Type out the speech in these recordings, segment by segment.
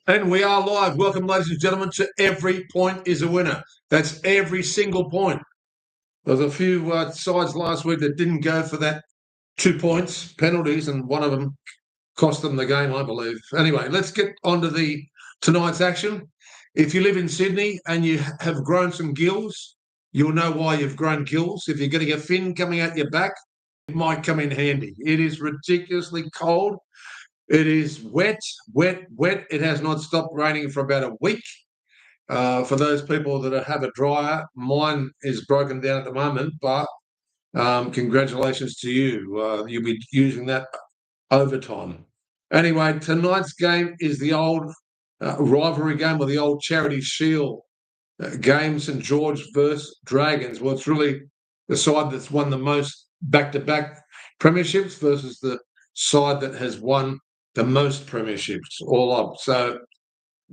And we are live. Welcome, ladies and gentlemen, to Every Point is a Winner. That's every single point. There was a few sides last week that didn't go for that 2 points, penalties, and one of them cost them the game, I believe. Anyway, let's get on to tonight's action. If you live in Sydney and you have grown some gills, you'll know why you've grown gills. If you're getting a fin coming out your back, it might come in handy. It is ridiculously cold. It is wet, wet, wet. It has not stopped raining for about a week. For those people that have a dryer, mine is broken down at the moment, but congratulations to you. You'll be using that overtime. Anyway, tonight's game is the old rivalry game, or the old Charity Shield game, St George versus Dragons. Well, it's really the side that's won the most back-to-back premierships versus the side that has won the most premierships all up. So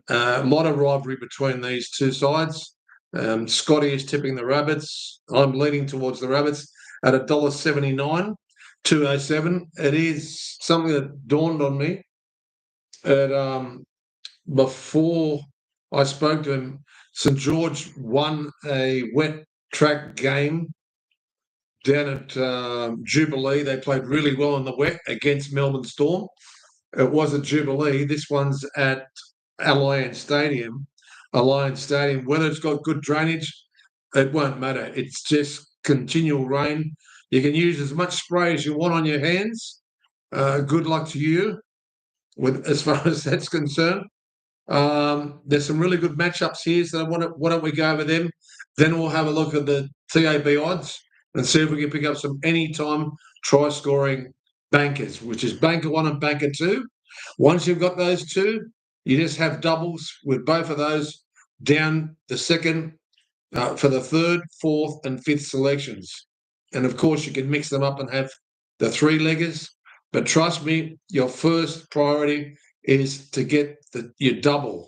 a lot of rivalry between these two sides. Scotty is tipping the Rabbits. I'm leaning towards the Rabbits at $1.79, 207. It is something that dawned on me before I spoke to him. St George won a wet track game down at Jubilee. They played really well in the wet against Melbourne Storm. It was at Jubilee. This one's at Allianz Stadium. Whether it's got good drainage, it won't matter. It's just continual rain. You can use as much spray as you want on your hands. Good luck to you as far as that's concerned. There's some really good matchups here, so why don't we go over them? Then we'll have a look at the TAB odds and see if we can pick up some anytime try-scoring bankers, which is banker 1 and banker 2. Once you've got those two, you just have doubles with both of those down the second for the third, fourth, and fifth selections. And of course, you can mix them up and have the 3-leggers. But trust me, your first priority is to get your double.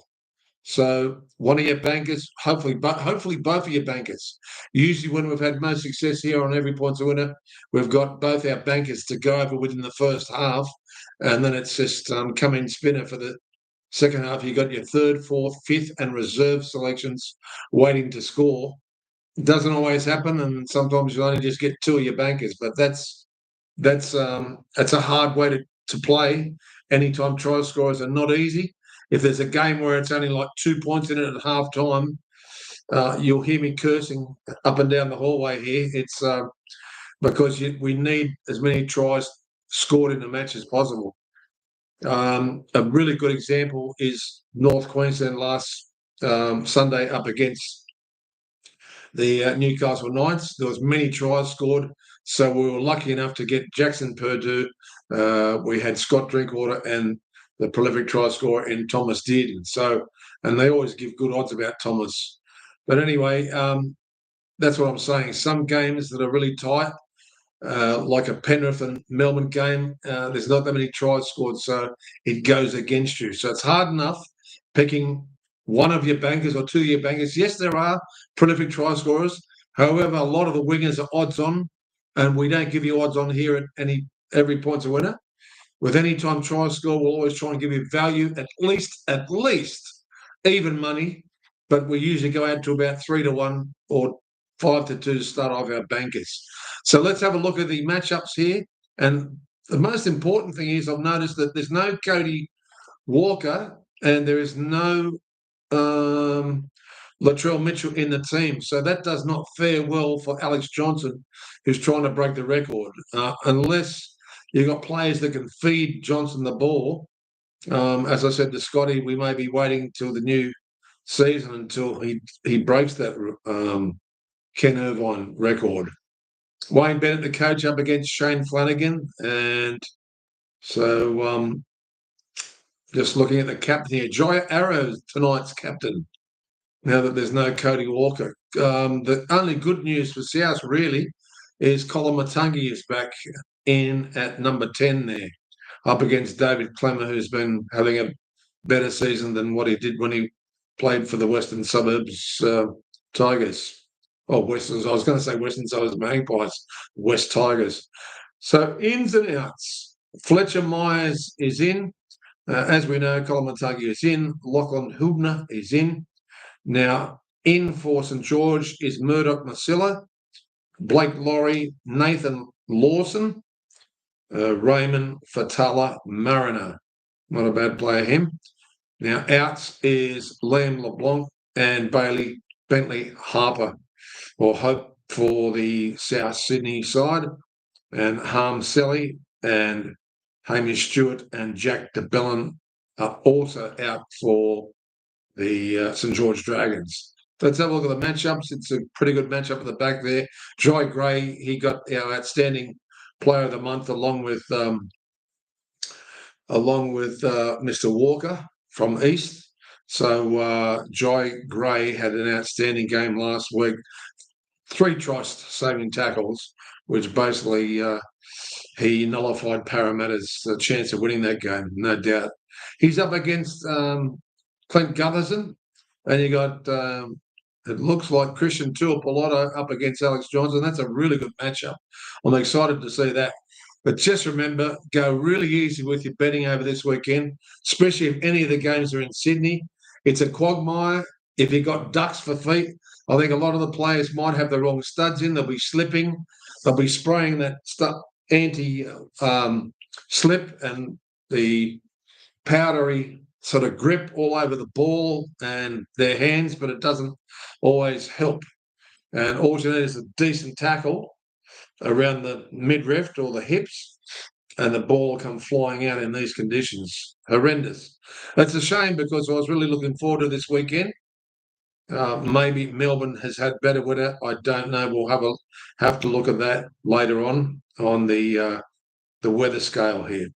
So one of your bankers, hopefully both of your bankers. Usually when we've had most success here on Every Point's a Winner, we've got both our bankers to go over within the first half, and then it's just come in spinner for the second half. You've got your third, fourth, fifth, and reserve selections waiting to score. It doesn't always happen, and sometimes you only just get 2 of your bankers, but that's a hard way to play. Anytime try scorers are not easy. If there's a game where it's only like 2 points in it at half time, you'll hear me cursing up and down the hallway here. It's because we need as many tries scored in the match as possible. A really good example is North Queensland last Sunday up against the Newcastle Knights. There was many tries scored, so we were lucky enough to get Jackson Purdue. We had Scott Drinkwater and the prolific try scorer in Thomas Dearden. So, and they always give good odds about Thomas. But anyway, that's what I'm saying. Some games that are really tight, like a Penrith and Melbourne game, there's not that many tries scored, so it goes against you. So it's hard enough picking one of your bankers or 2 of your bankers. Yes, there are prolific try scorers. However, a lot of the wingers are odds on, and we don't give you odds on here at Every Point's a Winner. With any time try score, we'll always try and give you value, at least even money, but we usually go out to about 3-1 or 5-2 to start off our bankers. So let's have a look at the matchups here. And the most important thing is I've noticed that there's no Cody Walker and there is no Latrell Mitchell in the team. So that does not fare well for Alex Johnson, who's trying to break the record, unless you've got players that can feed Johnson the ball. As I said to Scotty, we may be waiting till the new season until he breaks that Ken Irvine record. Wayne Bennett, the coach, up against Shane Flanagan. And so just looking at the captain here, Jaya Arrows, tonight's captain, now that there's no Cody Walker. The only good news for South, really, is Colin Matangi is back in at number 10 there, up against David Clemmer, who's been having a better season than what he did when he played for the Western Suburbs Tigers. I was going to say Western Suburbs Magpies, West Tigers. So ins and outs. Fletcher Myers is in. As we know, Colin Montague is in. Lachlan Hubner is in. Now, in for St George is Murdoch Masilla, Blake Laurie, Nathan Lawson, Raymond Fatala Mariner. Not a bad player, him. Now, outs is Liam LeBlanc and Bailey Bentley Harper, or Hope for the South Sydney side, and Harm Selly and Hamish Stewart and Jack DeBellin are also out for the St George Dragons. Let's have a look at the matchups. It's a pretty good matchup at the back there. Jai Gray, he got our outstanding player of the month along with Mr. Walker from East. So Jai Gray had an outstanding game last week. 3 try-saving tackles, which basically he nullified Parramatta's chance of winning that game, no doubt. He's up against Clint Gutherson, and you got, it looks like Christian Tuapolotto up against Alex Johnson. That's a really good matchup. I'm excited to see that. But just remember, go really easy with your betting over this weekend, especially if any of the games are in Sydney. It's a quagmire. If you've got ducks for feet, I think a lot of the players might have the wrong studs in. They'll be slipping. They'll be spraying that stuff anti-slip and the powdery sort of grip all over the ball and their hands, but it doesn't always help. And all you need is a decent tackle around the midriff or the hips, and the ball will come flying out in these conditions. Horrendous. It's a shame because I was really looking forward to this weekend. Maybe Melbourne has had better weather. I don't know. We'll have to look at that later on the weather scale here.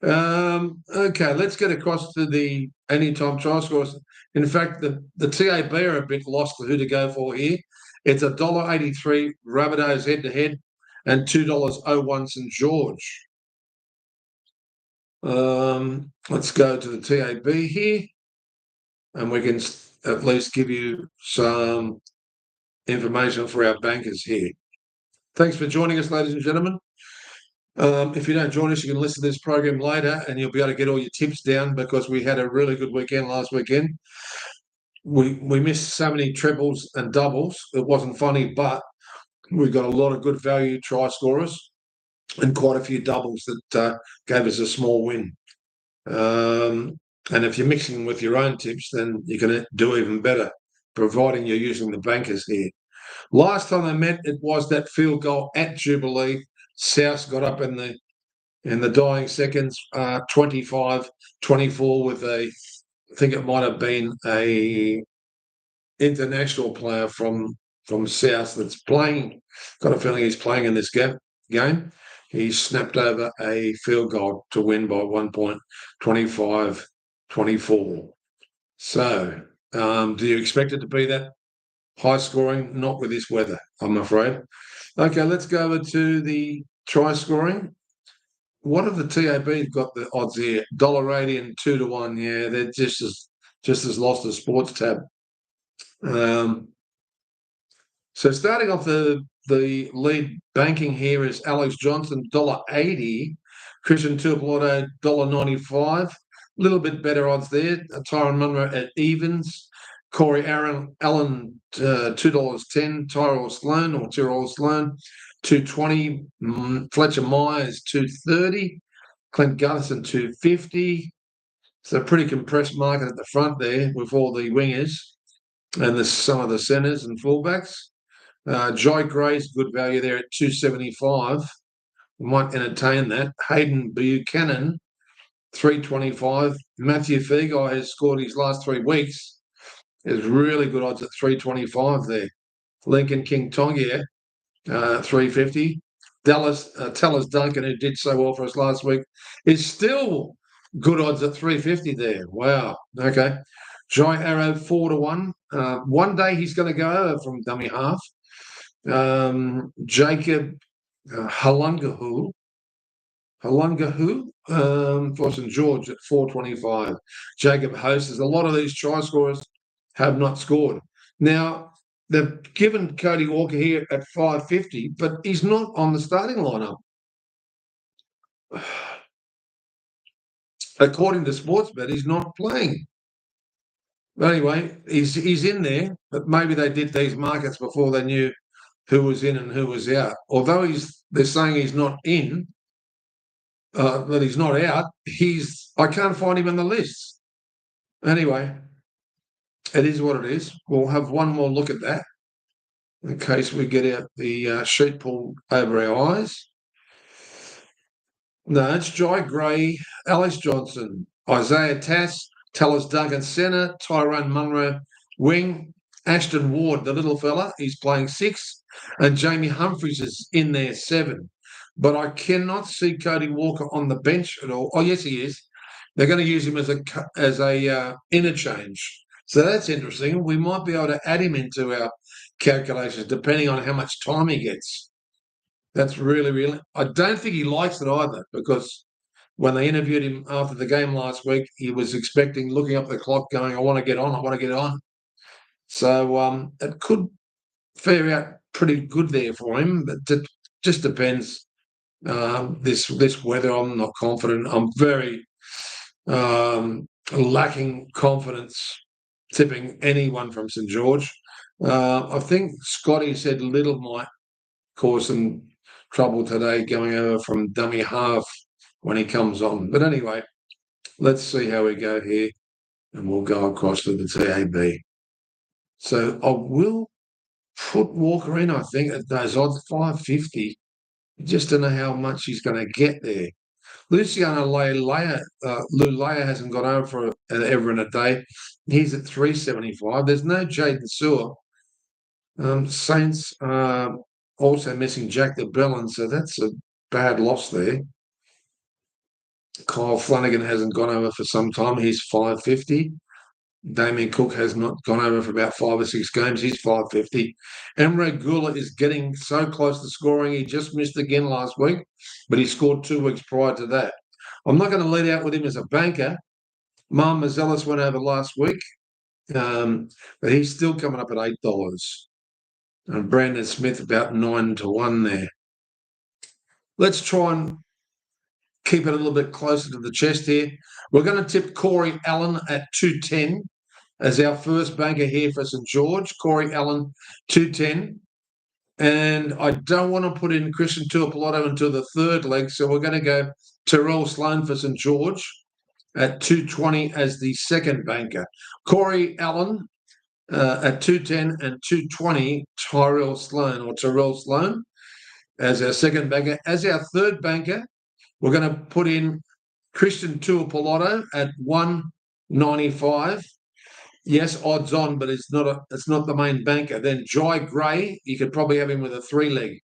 Okay, let's get across to the anytime try scores. In fact, the TAB are a bit lost for who to go for here. It's $1.83 Rabbitohs head to head and $2.01 St George. Let's go to the TAB here, and we can at least give you some information for our bankers here. Thanks for joining us, ladies and gentlemen. If you don't join us, you can listen to this program later and you'll be able to get all your tips down because we had a really good weekend last weekend. We missed so many triples and doubles. It wasn't funny, but we got a lot of good value try scorers and quite a few doubles that gave us a small win. And if you're mixing with your own tips, then you can do even better, providing you're using the bankers here. Last time they met, it was that field goal at Jubilee. South got up in the dying seconds, 25-24 with I think it might have been a international player from South that's playing. Got a feeling he's playing in this game. He snapped over a field goal to win by 1 point, 25-24. So, do you expect it to be that high scoring? Not with this weather, I'm afraid. Okay, let's go over to the try scoring. What have the TAB got the odds here? $1.80 and 2-1. Yeah, they're just as lost as Sports Tab. So starting off the lead banking here is Alex Johnson, $1.80. Christian Tuapolotto, $1.95. A little bit better odds there. Tyron Munro at evens. Corey Allen, $2.10. Tyrell Sloan, $2.20. Fletcher Myers, $2.30. Clint Gutherson, $2.50. So pretty compressed market at the front there with all the wingers and some of the centres and fullbacks. Jai Gray's good value there at $2.75. We might entertain that. Hayden Buchanan, $3.25. Matthew Feagai has scored his last 3 weeks. There's really good odds at $3.25 there. Lincoln King Tongia, $3.50. Tellers Duncan, who did so well for us last week, is still good odds at $3.50 there. Wow. Okay. Jai Arrow, 4-1. One day he's going to go over from dummy half. Jacob Halungahu for St George at $4.25. Jacob Host. There's a lot of these try scorers have not scored. Now, they've given Cody Walker here at $5.50, but he's not on the starting lineup. according to Sportsbet, he's not playing. But anyway, he's in there, but maybe they did these markets before they knew who was in and who was out. Although they're saying he's not in, that he's not out, I can't find him on the list. Anyway, it is what it is. We'll have one more look at that in case we get out the sheet pulled over our eyes. No, it's Jai Gray, Alice Johnson, Isaiah Tass, Tallis Duncan centre, Tyrone Munro wing, Ashton Ward, the little fella, he's playing 6, and Jamie Humphries is in there 7. But I cannot see Cody Walker on the bench at all. Oh, yes, he is. They're going to use him as a interchange. So that's interesting. We might be able to add him into our calculations depending on how much time he gets. That's really, really. I don't think he likes it either, because when they interviewed him after the game last week, he was looking up the clock, going, "I want to get on. I want to get on." So it could fare out pretty good there for him, but it just depends. This weather, I'm not confident. I'm very lacking confidence tipping anyone from St George. I think Scotty said Little might cause some trouble today going over from dummy half when he comes on. But anyway, let's see how we go here, and we'll go across to the TAB. So I will put Walker in, I think, at those odds, 550. Just don't know how much he's going to get there. Luciano Lulea hasn't got over for ever in a day. He's at 375. There's no Jaden Sewer. Saints also missing Jack de Belin, so that's a bad loss there. Kyle Flanagan hasn't gone over for some time. He's 550. Damien Cook has not gone over for about 5 or 6 games. He's 550. Emre Gula is getting so close to scoring. He just missed again last week, but he scored 2 weeks prior to that. I'm not going to lead out with him as a banker. Mark Mazelis went over last week, but he's still coming up at $8. And Brandon Smith about 9-1 there. Let's try and keep it a little bit closer to the chest here. We're going to tip Corey Allen at 210 as our first banker here for St George. Corey Allen, 210. And I don't want to put in Christian Tuapoloto until the third leg, so we're going to go Terrell Sloan for St George at 220 as the second banker. Corey Allen at 210 and 220, Terrell Sloan as our second banker. As our third banker, we're going to put in Christian Tuapoloto at 195. Yes, odds on, but it's not the main banker. Then Jai Gray, you could probably have him with a 3-leg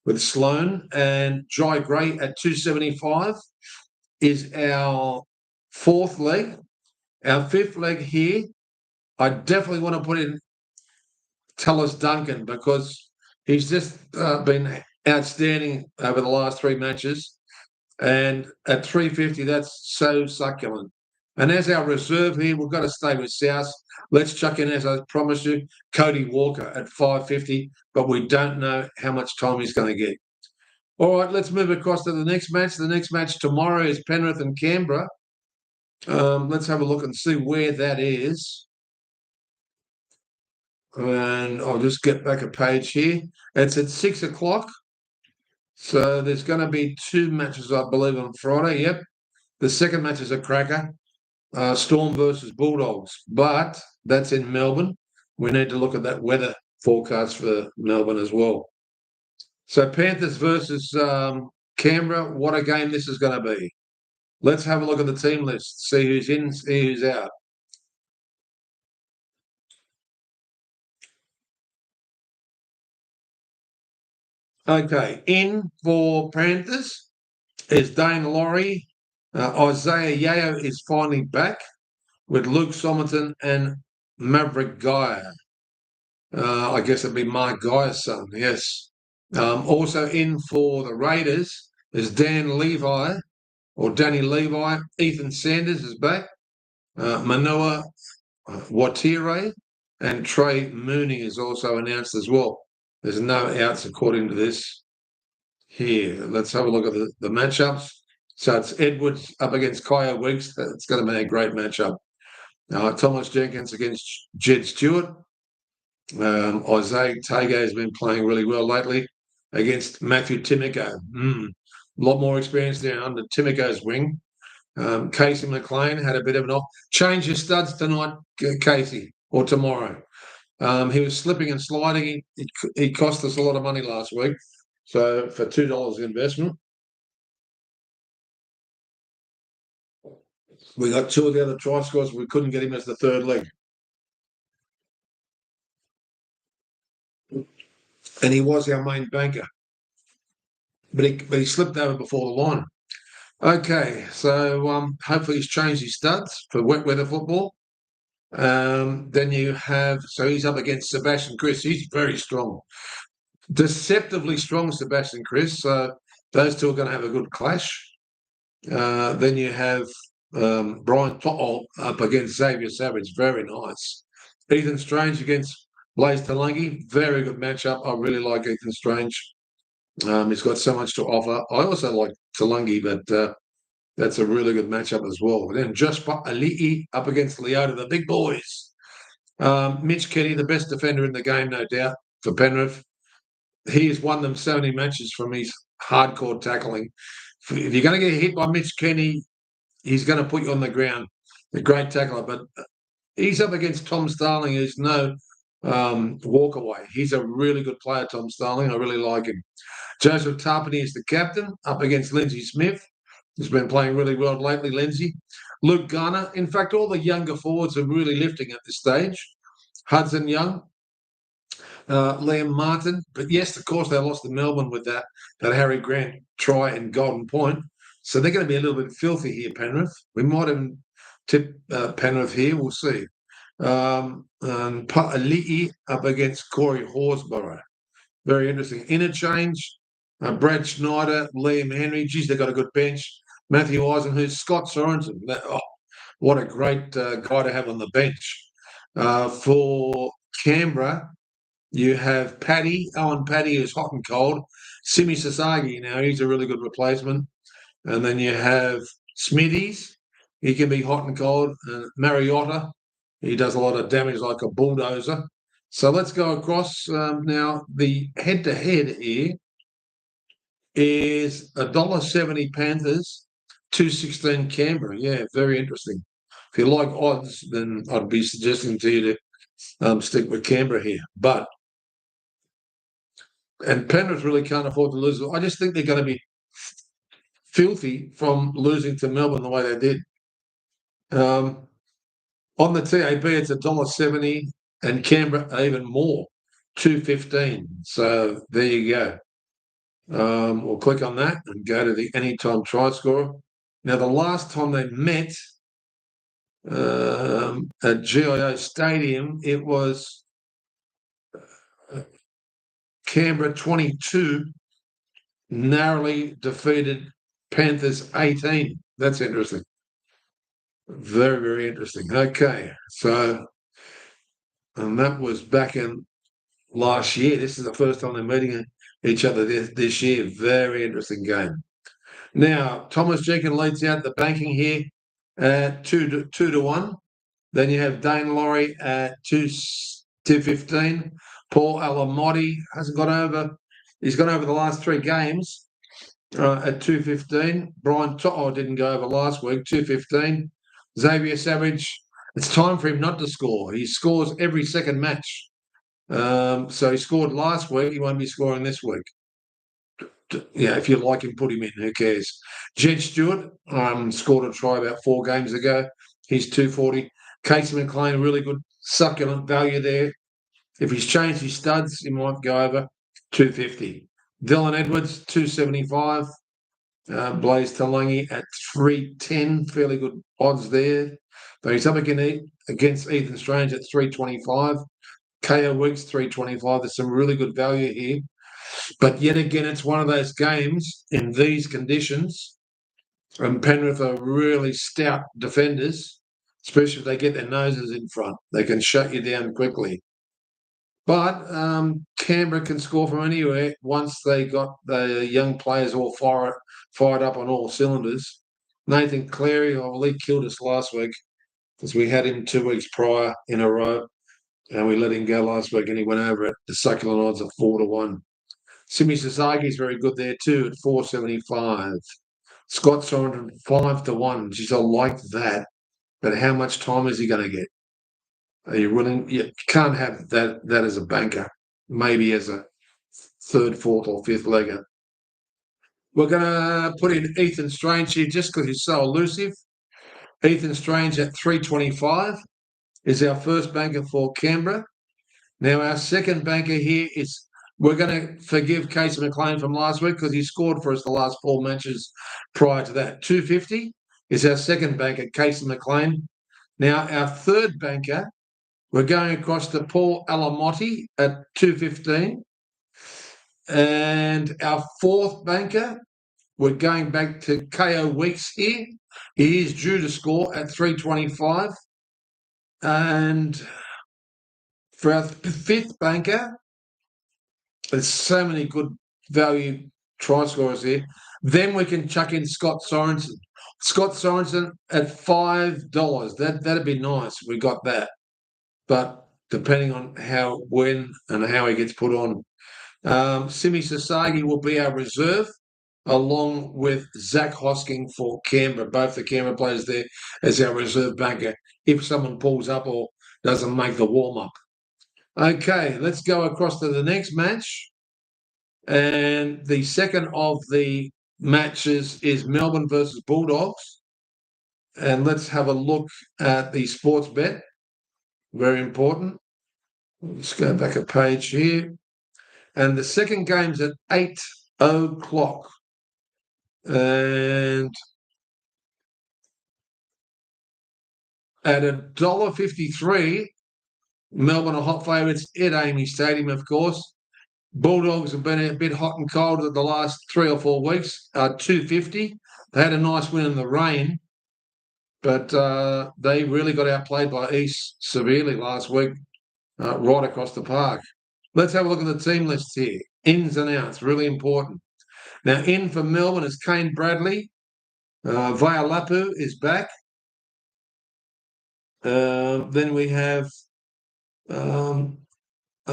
with Sloan, and Jai Gray at 275 is our fourth leg. Our fifth leg here, I definitely want to put in Tallis Duncan, because he's just been outstanding over the last 3 matches. And at 350, that's so succulent. And as our reserve here, we've got to stay with South. Let's chuck in, as I promised you, Cody Walker at 550, but we don't know how much time he's going to get. All right, let's move across to the next match. The next match tomorrow is Penrith and Canberra. Let's have a look and see where that is. And I'll just get back a page here. It's at 6 o'clock. So there's going to be 2 matches, I believe, on Friday. Yep. The second match is a cracker. Storm versus Bulldogs. But that's in Melbourne. We need to look at that weather forecast for Melbourne as well. So Panthers versus Canberra. What a game this is going to be. Let's have a look at the team list. See who's in, see who's out. Okay, in for Panthers is Dane Laurie. Isaiah Yeo is finally back with Luke Somerton and Maverick Geyer. I guess it'd be Mark Geyer's son, yes. Also in for the Raiders is Dan Levi, or Danny Levi. Ethan Sanders is back. Manoa Watire and Trey Mooney is also announced as well. There's no outs according to this here. Let's have a look at the matchups. So it's Edwards up against Kaya Weeks. That's going to be a great matchup. Thomas Jenkins against Jed Stewart. Isaiah Tago has been playing really well lately against Matthew Timoko. A lot more experience there under Timoko's wing. Casey McLean had a bit of an off. Change your studs tonight, Casey, or tomorrow. He was slipping and sliding. He cost us a lot of money last week. So for $2 investment, we got two of the other try scores. We couldn't get him as the third leg. And he was our main banker. But he slipped over before the line. Okay, so hopefully he's changed his studs for wet weather football. Then you have, so he's up against Sebastian Chris. He's very strong. Deceptively strong, Sebastian Chris. So those two are going to have a good clash. Then you have Brian To'o up against Xavier Savage. Very nice. Ethan Strange against Blaze Talangi. Very good matchup. I really like Ethan Strange. He's got so much to offer. I also like Talangi, but that's a really good matchup as well. Then Josh Ali'i up against Leota, the big boys. Mitch Kenny, the best defender in the game, no doubt, for Penrith. He has won them so many matches from his hardcore tackling. If you're going to get hit by Mitch Kenny, he's going to put you on the ground. A great tackler, but he's up against Tom Starling, who's no walk away. He's a really good player, Tom Starling. I really like him. Joseph Tarpany is the captain, up against Lindsay Smith, who's been playing really well lately, Lindsay. Luke Garner. In fact, all the younger forwards are really lifting at this stage. Hudson Young, Liam Martin. But yes, of course, they lost to Melbourne with that Harry Grant try and Golden Point. So they're going to be a little bit filthy here, Penrith. We might even tip Penrith here. We'll see. Pa'ali'i up against Corey Horsburgh. Very interesting. Interchange, Brad Schneider, Liam Henry. Geez, they've got a good bench. Matthew Eisenhuth, Scott Sorensen. What a great guy to have on the bench. For Canberra, you have Owen Paddy, who's hot and cold. Simi Sasagi, now he's a really good replacement. And then you have Smithies. He can be hot and cold. Mariotta, he does a lot of damage like a bulldozer. So let's go across now. The head-to-head here is $1.70 Panthers, 2.16 Canberra. Yeah, very interesting. If you like odds, then I'd be suggesting to you to stick with Canberra here. And Penrith really can't afford to lose. I just think they're going to be filthy from losing to Melbourne the way they did. On the TAB, it's $1.70, and Canberra even more, 2.15. So there you go. We'll click on that and go to the anytime try scorer. Now, the last time they met at GIO Stadium, it was Canberra 22 narrowly defeated Panthers 18. That's interesting. Very, very interesting. Okay, so, and that was back in last year. This is the first time they're meeting each other this year. Very interesting game. Now, Thomas Jenkins leads out the banking here at 2-1. Then you have Dane Laurie at 2.15. Paul Alamotti hasn't got over. He's gone over the last three games at 2.15. Brian To'o didn't go over last week, 2.15. Xavier Savage, it's time for him not to score. He scores every second match. So he scored last week. He won't be scoring this week. Yeah, if you like him, put him in. Who cares? Jed Stewart scored a try about 4 games ago. He's 2.40. Casey McLean, really good succulent value there. If he's changed his studs, he might go over 2.50. Dylan Edwards, 2.75. Blaze Talangi at 3.10. Fairly good odds there. But he's up against Ethan Strange at 3.25. KO Weeks, 3.25. There's some really good value here. But yet again, it's one of those games in these conditions, and Penrith are really stout defenders, especially if they get their noses in front. They can shut you down quickly. But Canberra can score from anywhere once they got the young players all fired up on all cylinders. Nathan Cleary, well, he killed us last week because we had him 2 weeks prior in a row, and we let him go last week, and he went over it. The succulent odds are 4-1. Simi Sasaki is very good there too at 475. Scott Sorensen 5-1. Geez, I like that. But how much time is he going to get? Are you willing? You can't have that as a banker. Maybe as a third, fourth, or fifth legger. We're going to put in Ethan Strange here just because he's so elusive. Ethan Strange at 325 is our first banker for Canberra. Now, our second banker here is, we're going to forgive Casey McLean from last week because he scored for us the last 4 matches prior to that. 250 is our second banker, Casey McLean. Now, our third banker, we're going across to Paul Alamotti at 215. And our fourth banker, we're going back to KO Weeks here. He is due to score at 325. And for our fifth banker, there's so many good value try scorers here. Then we can chuck in Scott Sorensen. Scott Sorensen at $5. That'd be nice. We got that. But depending on how, when, and how he gets put on. Simi Sasagi will be our reserve, along with Zach Hosking for Canberra. Both the Canberra players there as our reserve banker if someone pulls up or doesn't make the warm-up. Okay, let's go across to the next match. And the second of the matches is Melbourne versus Bulldogs. And let's have a look at the sports bet. Very important. Let's go back a page here. And the second game's at 8 o'clock. And at $1.53, Melbourne are hot favourites at Amy Stadium, of course. Bulldogs have been a bit hot and cold at the last 3 or 4 weeks. 250. They had a nice win in the rain, but they really got outplayed by East severely last week, right across the park. Let's have a look at the team list here. Ins and outs, really important. Now, in for Melbourne is Kane Bradley. Vaialapu is back. Then we have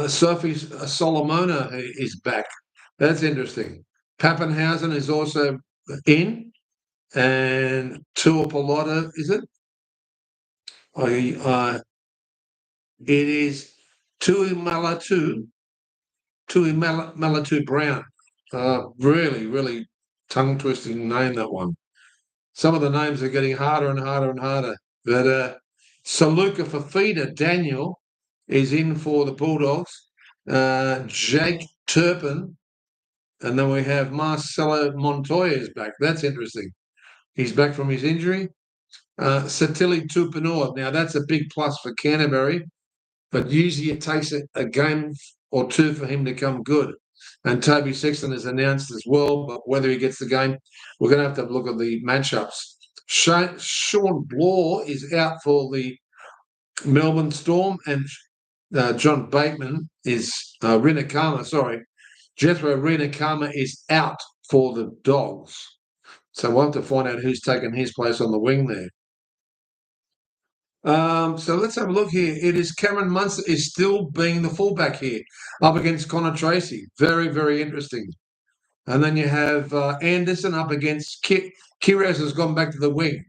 Sophie Solomona is back. That's interesting. Pappenhausen is also in. And Tuapolotta, is it? It is Tuimalatu Brown. Really, really tongue-twisting name, that one. Some of the names are getting harder and harder and harder. But Saluka Fafita Daniel is in for the Bulldogs. Jake Turpin. And then we have Marcelo Montoya is back. That's interesting. He's back from his injury. Satili Tupanua. Now, that's a big plus for Canterbury, but usually it takes a game or two for him to come good. And Toby Sexton has announced as well, but whether he gets the game, we're going to have to look at the matchups. Sean Bloor is out for the Melbourne Storm, and John Bateman is Jethro Rinakama is out for the Dogs. So we'll have to find out who's taken his place on the wing there. So let's have a look here. It is Cameron Munster is still being the fullback here, up against Connor Tracy. Very, very interesting. And then you have Anderson up against Kyrgios has gone back to the wing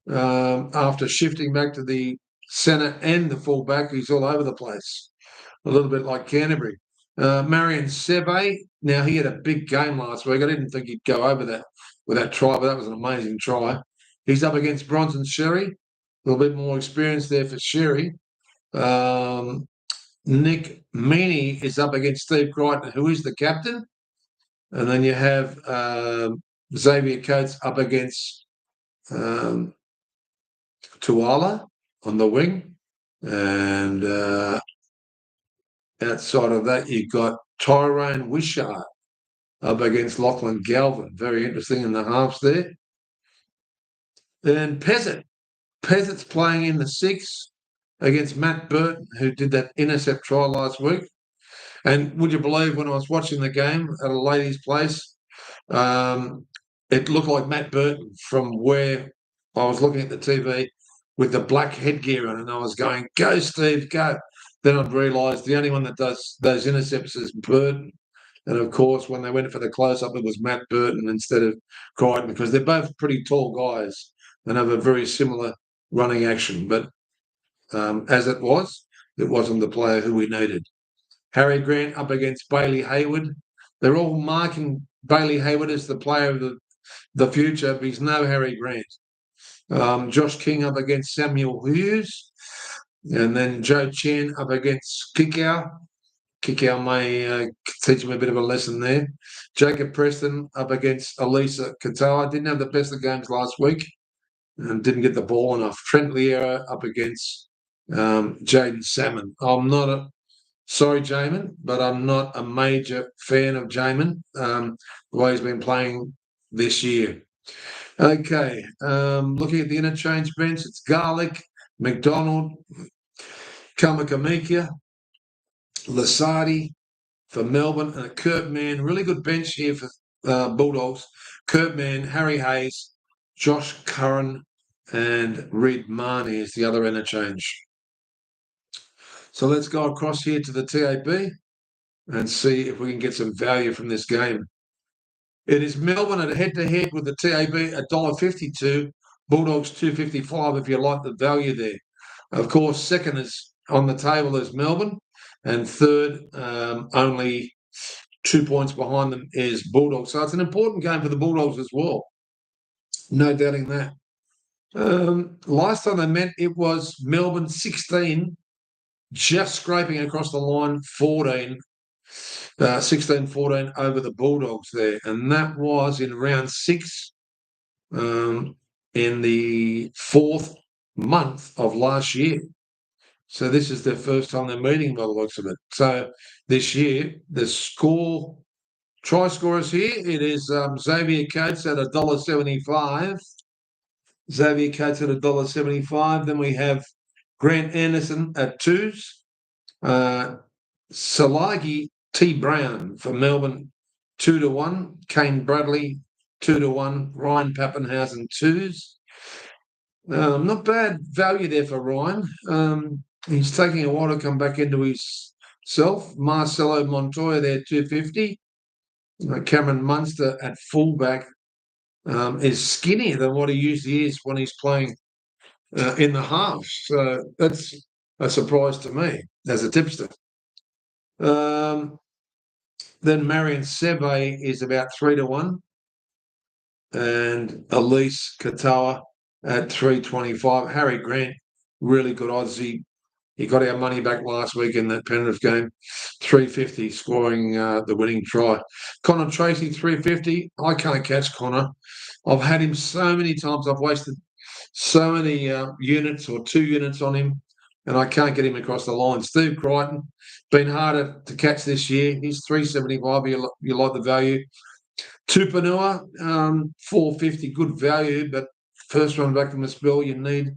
after shifting back to the centre and the fullback. He's all over the place, a little bit like Canterbury. Marion Seve, now he had a big game last week. I didn't think he'd go over that with that try, but that was an amazing try. He's up against Bronson Sherry. A little bit more experience there for Sherry. Nick Meaney is up against Steve Crichton, who is the captain. And then you have Xavier Coates up against Tuala on the wing. And outside of that, you've got Tyrone Wishart up against Lachlan Galvin. Very interesting in the halves there. Then Peasant's playing in the 6. against Matt Burton, who did that intercept try last week. And would you believe when I was watching the game at a lady's place, um, it looked like Matt Burton from where I was looking at the TV with the black headgear on, and I was going, "Go, Steve, go!" Then I'd realised the only one that does those intercepts is Burton. And of course, when they went for the close-up, it was Matt Burton instead of Crichton, because they're both pretty tall guys and have a very similar running action. But as it wasn't the player who we needed. Harry Grant up against Bailey Hayward. They're all marking Bailey Hayward as the player of the future, but he's no Harry Grant. Josh King up against Samuel Hughes. And then Joe Chen up against Kikau. Kikau may teach him a bit of a lesson there. Jacob Preston up against Elisa Katoa. Didn't have the best of games last week and didn't get the ball enough. Trent Liera up against Jaden Salmon. Sorry, Jamin, but I'm not a major fan of Jamin, the way he's been playing this year. Okay, looking at the interchange bench, it's Garlic, McDonald, Kamakamika, Lasardi for Melbourne, and a Kurt Mann. Really good bench here for Bulldogs. Kurt Mann, Harry Hayes, Josh Curran, and Reid Marnie is the other interchange. So let's go across here to the TAB and see if we can get some value from this game. It is Melbourne at head-to-head with the TAB at $1.52, Bulldogs $2.55 if you like the value there. Of course, second is on the table is Melbourne, and third, only 2 points behind them, is Bulldogs. So it's an important game for the Bulldogs as well. No doubting that. Last time they met, it was Melbourne 16, just scraping across the line 14. 16-14 over the Bulldogs there. And that was in round 6 in the 4th month of last year. So this is their first time they're meeting by the looks of it. So this year, the try scorers here, it is Xavier Coates at $1.75. Xavier Coates at $1.75. Then we have Grant Anderson at 2s. Salagi T. Brown for Melbourne 2-1. Kane Bradley 2-1. Ryan Pappenhausen 2s. Not bad value there for Ryan. He's taking a while to come back into himself. Marcelo Montoya there 250. Cameron Munster at fullback is skinnier than what he usually is when he's playing in the half. So that's a surprise to me as a tipster. Then Marion Seve is about 3-1, and Elise Katoa at 325. Harry Grant, really good odds. He got our money back last week in that Penrith game, 350, scoring the winning try. Connor Tracy, 350. I can't catch Connor. I've had him so many times. I've wasted so many units or 2 units on him, and I can't get him across the line. Steve Crichton, been harder to catch this year. He's 375. You like the value. Tupanua, 450, good value, but first run back from the spell, you need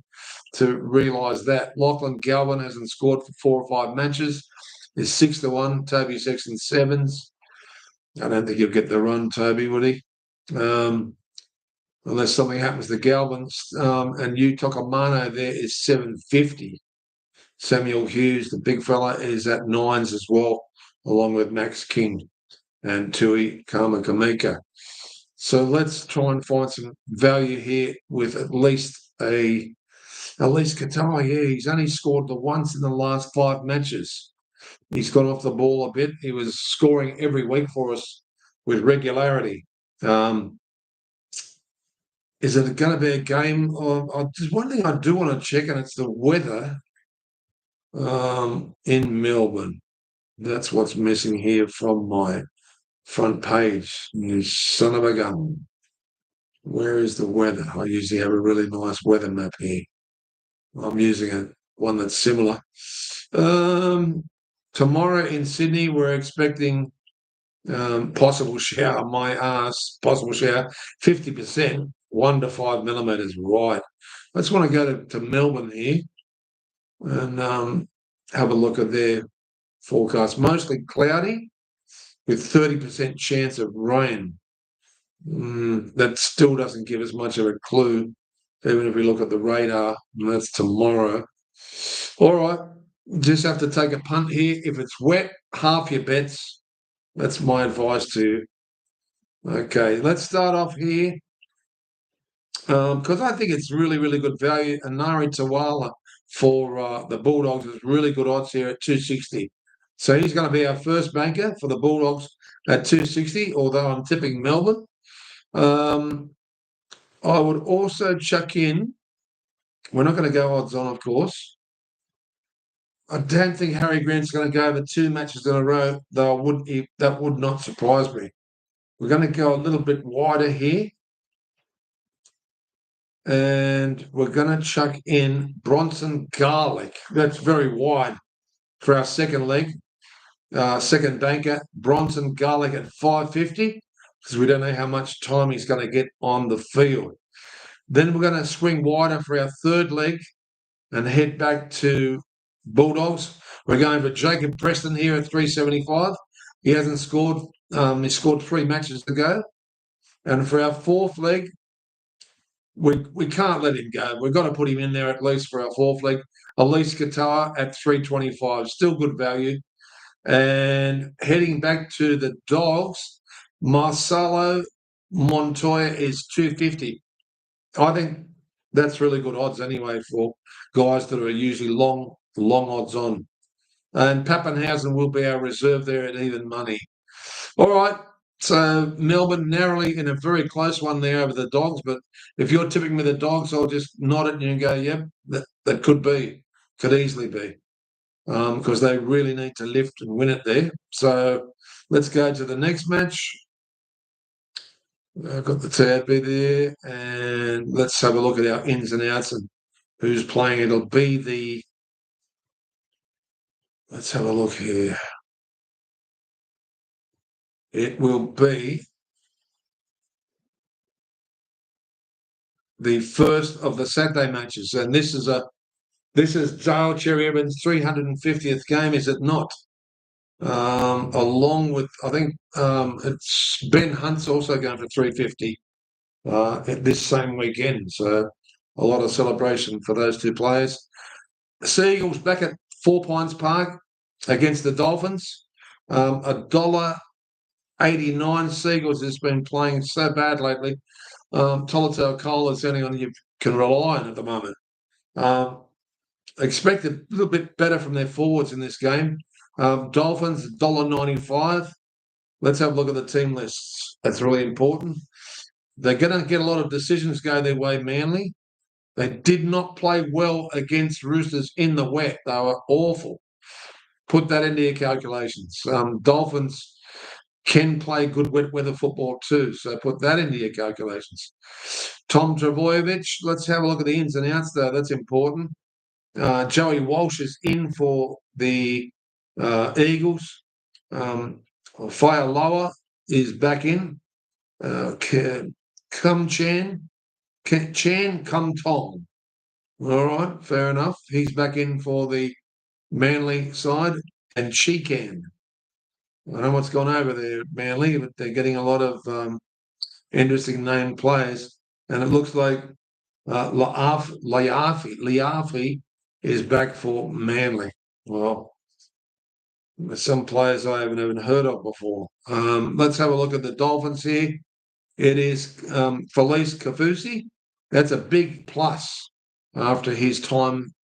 to realise that. Lachlan Galvin hasn't scored for 4 or 5 matches. Is 6-1. Toby Sexton 7s. I don't think he'll get the run, Toby, would he? Unless something happens to Galvin. And Utokamano there is 750. Samuel Hughes, the big fella, is at 9s as well, along with Max King and Tui Kamakamika. So let's try and find some value here with at least Katoa. Yeah, he's only scored the once in the last 5 matches. He's gone off the ball a bit. He was scoring every week for us with regularity. Is it going to be a game of there's one thing I do want to check, and it's the weather in Melbourne. That's what's missing here from my front page. You son of a gun. Where is the weather? I usually have a really nice weather map here. I'm using one that's similar. Tomorrow in Sydney, we're expecting possible shower. My ass, possible shower, 50%, 1 to 5 millimetres. Right. I just want to go to Melbourne here. and have a look at their forecast. Mostly cloudy with 30% chance of rain. That still doesn't give us much of a clue, even if we look at the radar, and that's tomorrow. All right, just have to take a punt here. If it's wet, half your bets. That's my advice to you. Okay, let's start off here because I think it's really, really good value. Anari Tawala for the Bulldogs is really good odds here at 260. So he's going to be our first banker for the Bulldogs at 260, although I'm tipping Melbourne. I would also chuck in, we're not going to go odds on, of course. I don't think Harry Grant's going to go over 2 matches in a row, though that would not surprise me. We're going to go a little bit wider here. And we're going to chuck in Bronson Garlic. That's very wide for our second leg, second banker. Bronson Garlic at 550 because we don't know how much time he's going to get on the field. Then we're going to swing wider for our third leg and head back to Bulldogs. We're going for Jacob Preston here at 375. He hasn't scored. He scored 3 matches ago. And for our fourth leg, we can't let him go. We've got to put him in there at least for our fourth leg. Elise Qatar at 325. Still good value. And heading back to the Dogs, Marcelo Montoya is 250. I think that's really good odds anyway for guys that are usually long odds on. And Pappenhausen will be our reserve there at even money. All right. So Melbourne narrowly in a very close one there over the Dogs. But if you're tipping with the Dogs, I'll just nod at you and go, yep, that could easily be. Because they really need to lift and win it there. So let's go to the next match. I've got the tab there, and let's have a look at our ins and outs and who's playing. It'll be the. Let's have a look here. It will be the first of the Saturday matches, and this is Dale Cherry Evans' 350th game, is it not? Along with, I think it's Ben Hunt's also going for 350 this same weekend. So a lot of celebration for those two players. Seagulls back at 4 Pines Park against the Dolphins. $1.89. Seagulls has been playing so bad lately. Tolito Cole is the only one you can rely on at the moment. Expect a little bit better from their forwards in this game. Dolphins, $1.95. Let's have a look at the team lists. That's really important. They're going to get a lot of decisions go their way, Manly. They did not play well against Roosters in the wet. They were awful. Put that into your calculations. Dolphins can play good wet weather football too, so put that into your calculations. Tom Trbojevic, let's have a look at the ins and outs, though. That's important. Joey Walsh is in for the Eagles. Fire Lower is back in. Come Chan, Come Tong. All right, fair enough. He's back in for the Manly side. And Sheekan. I don't know what's gone over there, Manly, but they're getting a lot of interesting named players. And it looks like Liafi is back for Manly. Well, some players I haven't even heard of before. Let's have a look at the Dolphins here. It is Felice Kafusi. That's a big plus after his time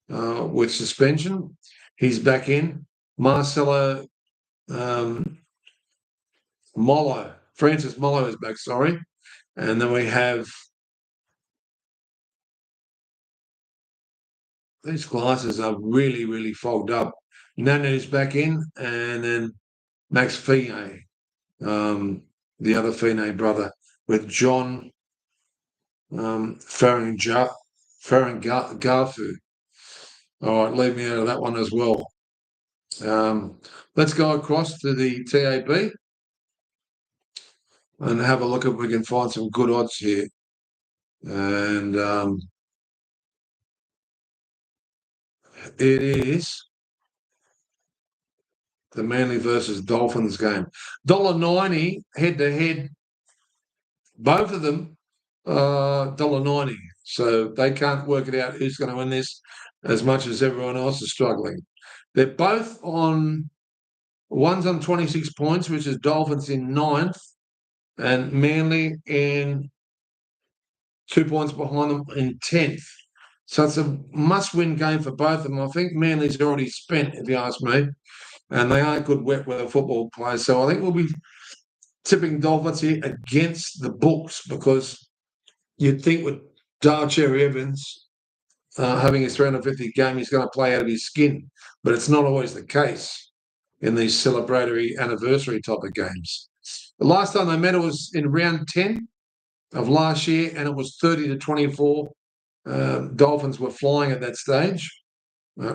with suspension. He's back in. Marcelo Mollo. Francis Mollo is back, sorry. And then we have these glasses are really, really fogged up. Nanu's back in, and then Max Fine, the other Fine brother, with John Garfu. All right, leave me out of that one as well. Let's go across to the TAB and have a look if we can find some good odds here. And It is the Manly versus Dolphins game. $1.90 head-to-head. Both of them $1.90. So they can't work it out who's going to win this as much as everyone else is struggling. They're both on, one's on 26 points, which is Dolphins in ninth, and Manly in 2 points behind them in 10th. So it's a must-win game for both of them. I think Manly's already spent, if you ask me, and they are good wet weather football players. So I think we'll be tipping Dolphins here against the books, because you'd think with Dale Cherry Evans having his 350 game, he's going to play out of his skin. But it's not always the case in these celebratory anniversary type of games. The last time they met, it was in round 10 of last year, and it was 30-24. Dolphins were flying at that stage,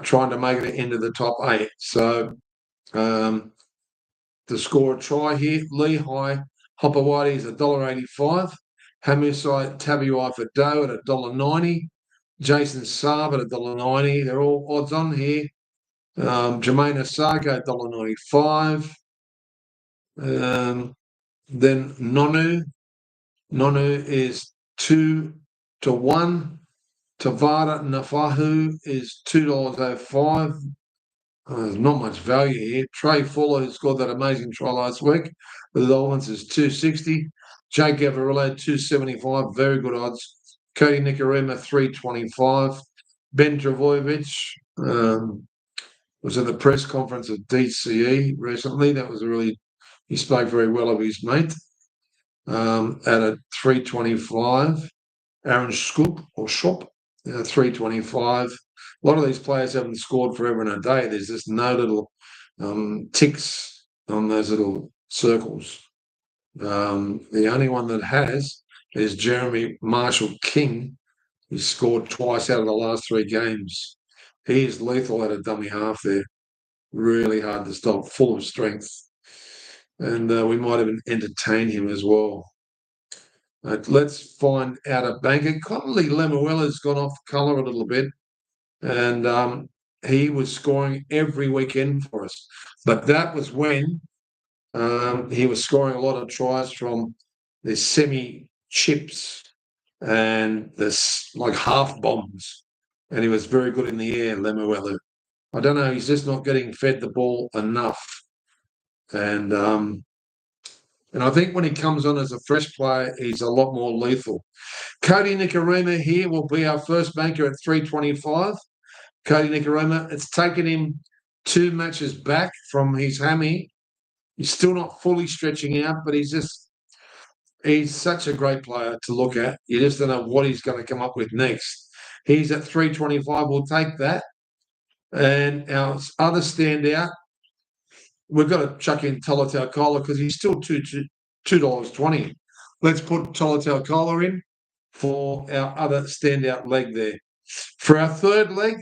trying to make it into the top 8. So to score a try here, Lehigh Hopewadi is $1.85. Hamisite Tabuai for Doe at $1.90. Jason Saab at $1.90. They're all odds on here. Jermaine Osako $1.95. Then Nonu. Nonu is 2-1. Tavada Nafahu is $2.05. There's not much value here. Trey Fuller, who scored that amazing try last week for the Dolphins, is $2.60. Jake Averillo, $2.75. Very good odds. Cody Nicarima, $3.25. Ben Travojevic was at the press conference at DCE recently. That was he spoke very well of his mate at a $3.25. Aaron Scoop or Shop, $3.25. A lot of these players haven't scored forever and a day. There's just no little ticks on those little circles. The only one that has is Jeremy Marshall King, who scored twice out of the last 3 games. He is lethal at a dummy half there. Really hard to stop, full of strength. And we might even entertain him as well. Let's find out a banker. Connolly Lemuela's gone off colour a little bit, and he was scoring every weekend for us. But that was when he was scoring a lot of tries from the semi-chips and this like half bombs, and he was very good in the air, Lemuela. I don't know, he's just not getting fed the ball enough. And I think when he comes on as a fresh player, he's a lot more lethal. Cody Nicarima here will be our first banker at $3.25. Cody Nicarima, it's taken him 2 matches back from his hammy. He's still not fully stretching out, but he's such a great player to look at. You just don't know what he's going to come up with next. He's at $3.25. We'll take that. And our other standout, we've got to chuck in Tolutau Kola because he's still $2.20. Let's put Tolutau Kola in for our other standout leg there. For our third leg,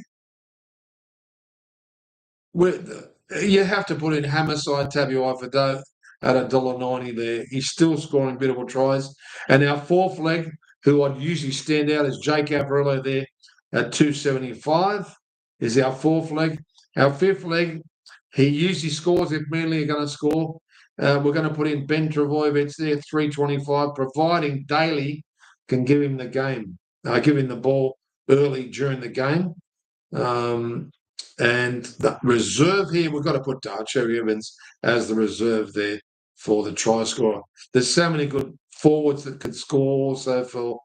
you have to put in Hamisite Tabuai for Doe at $1.90 there. He's still scoring beautiful tries. And our fourth leg, who I'd usually stand out, is Jake Averillo there at $2.75, is our fourth leg. Our fifth leg, he usually scores if Manly are going to score. We're going to put in Ben Travojevic there, $3.25, providing Daly can give him the game, give him the ball early during the game. And the reserve here, we've got to put Cherry Evans as the reserve there for the try scorer. There's so many good forwards that could score also for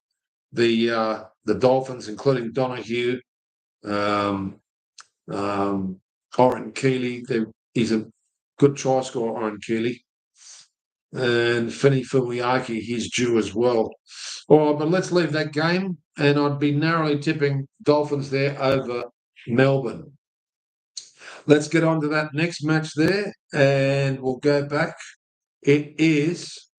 the Dolphins, including Donahue, Oren Keeley. He's a good try scorer, Oren Keeley. And Finney Fumiaki, he's due as well. All right, but let's leave that game, and I'd be narrowly tipping Dolphins there over Melbourne. Let's get on to that next match there, and we'll go back. It is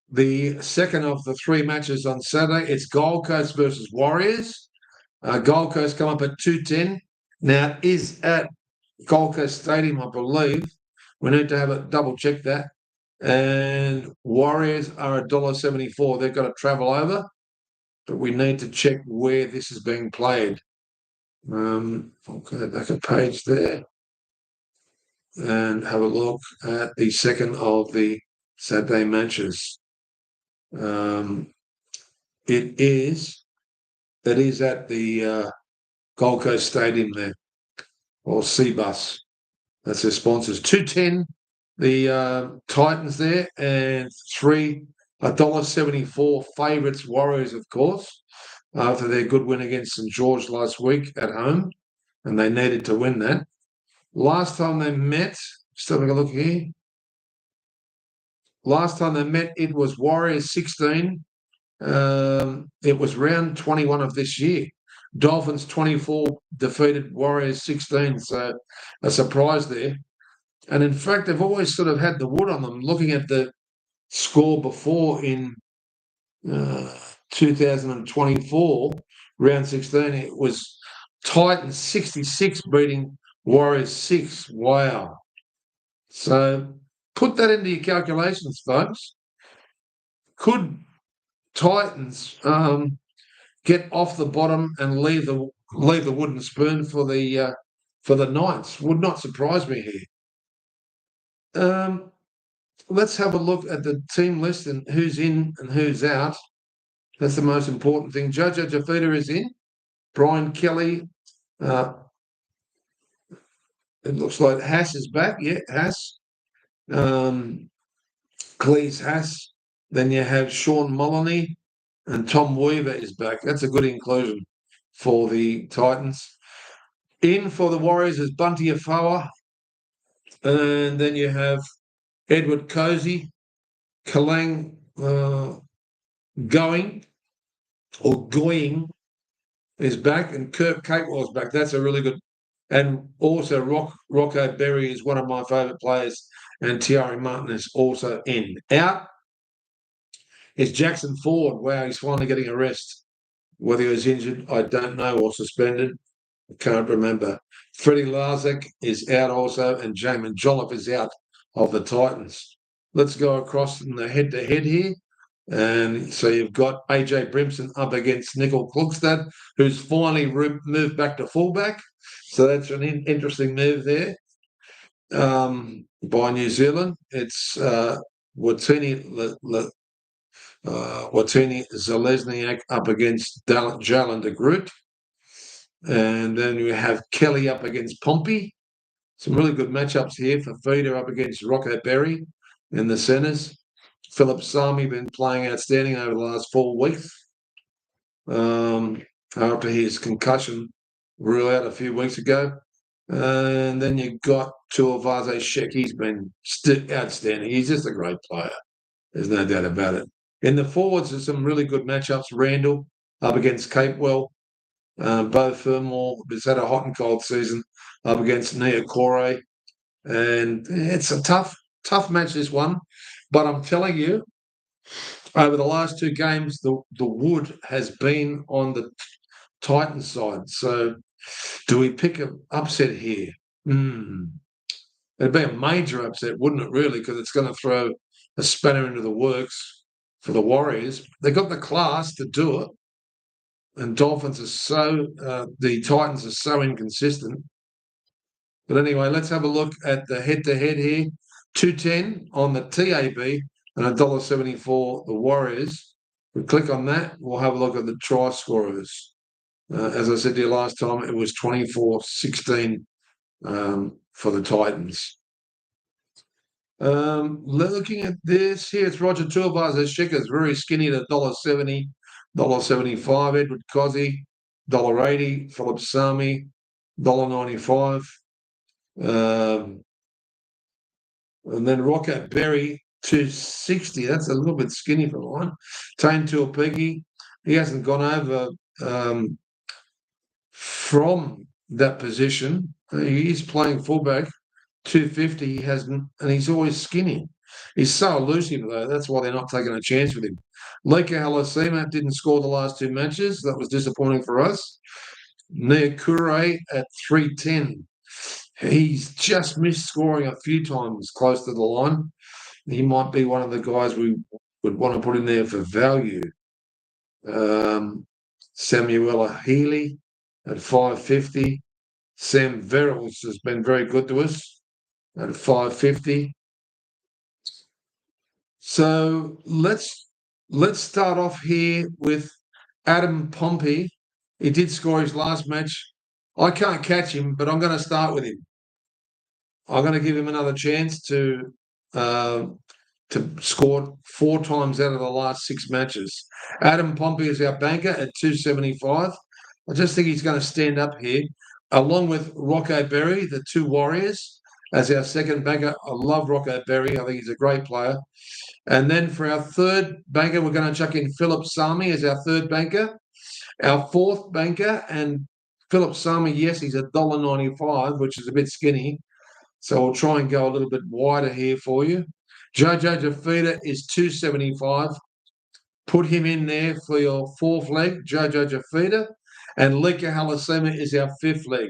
the second of the 3 matches on Saturday. It's Gold Coast versus Warriors. Gold Coast come up at 2.10. Now, it is at Gold Coast Stadium, I believe. We need to have a double check that. And Warriors are $1.74. They've got to travel over. but we need to check where this is being played. I'll go back a page there and have a look at the second of the Saturday matches. It is at the Gold Coast Stadium there, or Cbus. That's their sponsors. 210, the Titans there, and $1.74 favourites, Warriors, of course, after their good win against St George last week at home, and they needed to win that. Last time they met, just having a look here. Last time they met, it was Warriors 16. It was round 21 of this year. Dolphins 24 defeated Warriors 16, so a surprise there. And in fact, they've always sort of had the wood on them. Looking at the score before in 2024, round 16, it was Titans 66 beating Warriors 6. Wow. So put that into your calculations, folks. Could Titans get off the bottom and leave the wooden spoon for the Knights? Would not surprise me here. Let's have a look at the team list and who's in and who's out. That's the most important thing. Jojo Jafita is in. Brian Kelly. It looks like Haas is back. Yeah, Haas. Cleese Haas. Then you have Sean Moloney and Tom Weaver is back. That's a good inclusion for the Titans. In for the Warriors is Bunty Afoa. And then you have Edward Cozy, Kalang Going is back, and Kirk Catewell's back. That's a really good. And also Rocco Berry is one of my favourite players, and Thierry Martin is also in. Out is Jackson Ford. Wow, he's finally getting a rest. Whether he was injured, I don't know, or suspended. I can't remember. Freddie Larzik is out also, and Jamin Jolliffe is out of the Titans. Let's go across in the head-to-head here. And so you've got AJ Brimson up against Nickel Klugstad, who's finally moved back to fullback. So that's an interesting move there by New Zealand. It's Watini Zalesniak up against Jalen de Groot. And then you have Kelly up against Pompey. Some really good matchups here for Feeder up against Rocco Berry in the centres. Philip Sami been playing outstanding over the last 4 weeks after his concussion rule out a few weeks ago. And then you've got Tuivasa Sheck. He's been outstanding. He's just a great player. There's no doubt about it. In the forwards, there's some really good matchups. Randall up against Capewell. Bo Fermor has had a hot and cold season up against Nia Corey. And it's a tough match, this one. But I'm telling you, over the last 2 games, the wood has been on the Titans side. So do we pick an upset here? It'd be a major upset, wouldn't it, really? Because it's going to throw a spanner into the works for the Warriors. They've got the class to do it. And the Titans are so inconsistent. But anyway, let's have a look at the head-to-head here. 210 on the TAB and $1.74 the Warriors. We click on that, we'll have a look at the try scorers. As I said to you last time, it was 24-16 for the Titans. Looking at this here, it's Roger Tuivasa Sheck is very skinny at $1.70, $1.75. Edward Cozzy, $1.80. Philip Sami, $1.95. And then Rocco Berry, $2.60. That's a little bit skinny for mine. Tane Tuapigi, he hasn't gone over from that position. He's playing fullback, $2.50. He hasn't, and he's always skinny. He's so elusive, though. That's why they're not taking a chance with him. Leka Halasima didn't score the last 2 matches. That was disappointing for us. Nia Kure at $3.10. He's just missed scoring a few times close to the line. He might be one of the guys we would want to put in there for value. Samuela Healy at 550. Sam Verrills has been very good to us at 550. So let's start off here with Adam Pompey. He did score his last match. I can't catch him, but I'm going to start with him. I'm going to give him another chance uh, to score 4 times out of the last 6 matches. Adam Pompey is our banker at 275. I just think he's going to stand up here, along with Rocco Berry, the 2 Warriors, as our second banker. I love Rocco Berry. I think he's a great player. And then for our third banker, we're going to chuck in Philip Sami as our third banker. Our fourth banker, and Philip Sami, yes, he's $1.95, which is a bit skinny. So I'll try and go a little bit wider here for you. Jojo Jafita is 275. Put him in there for your fourth leg, Jojo Jafita. And Lika Halasema is our fifth leg.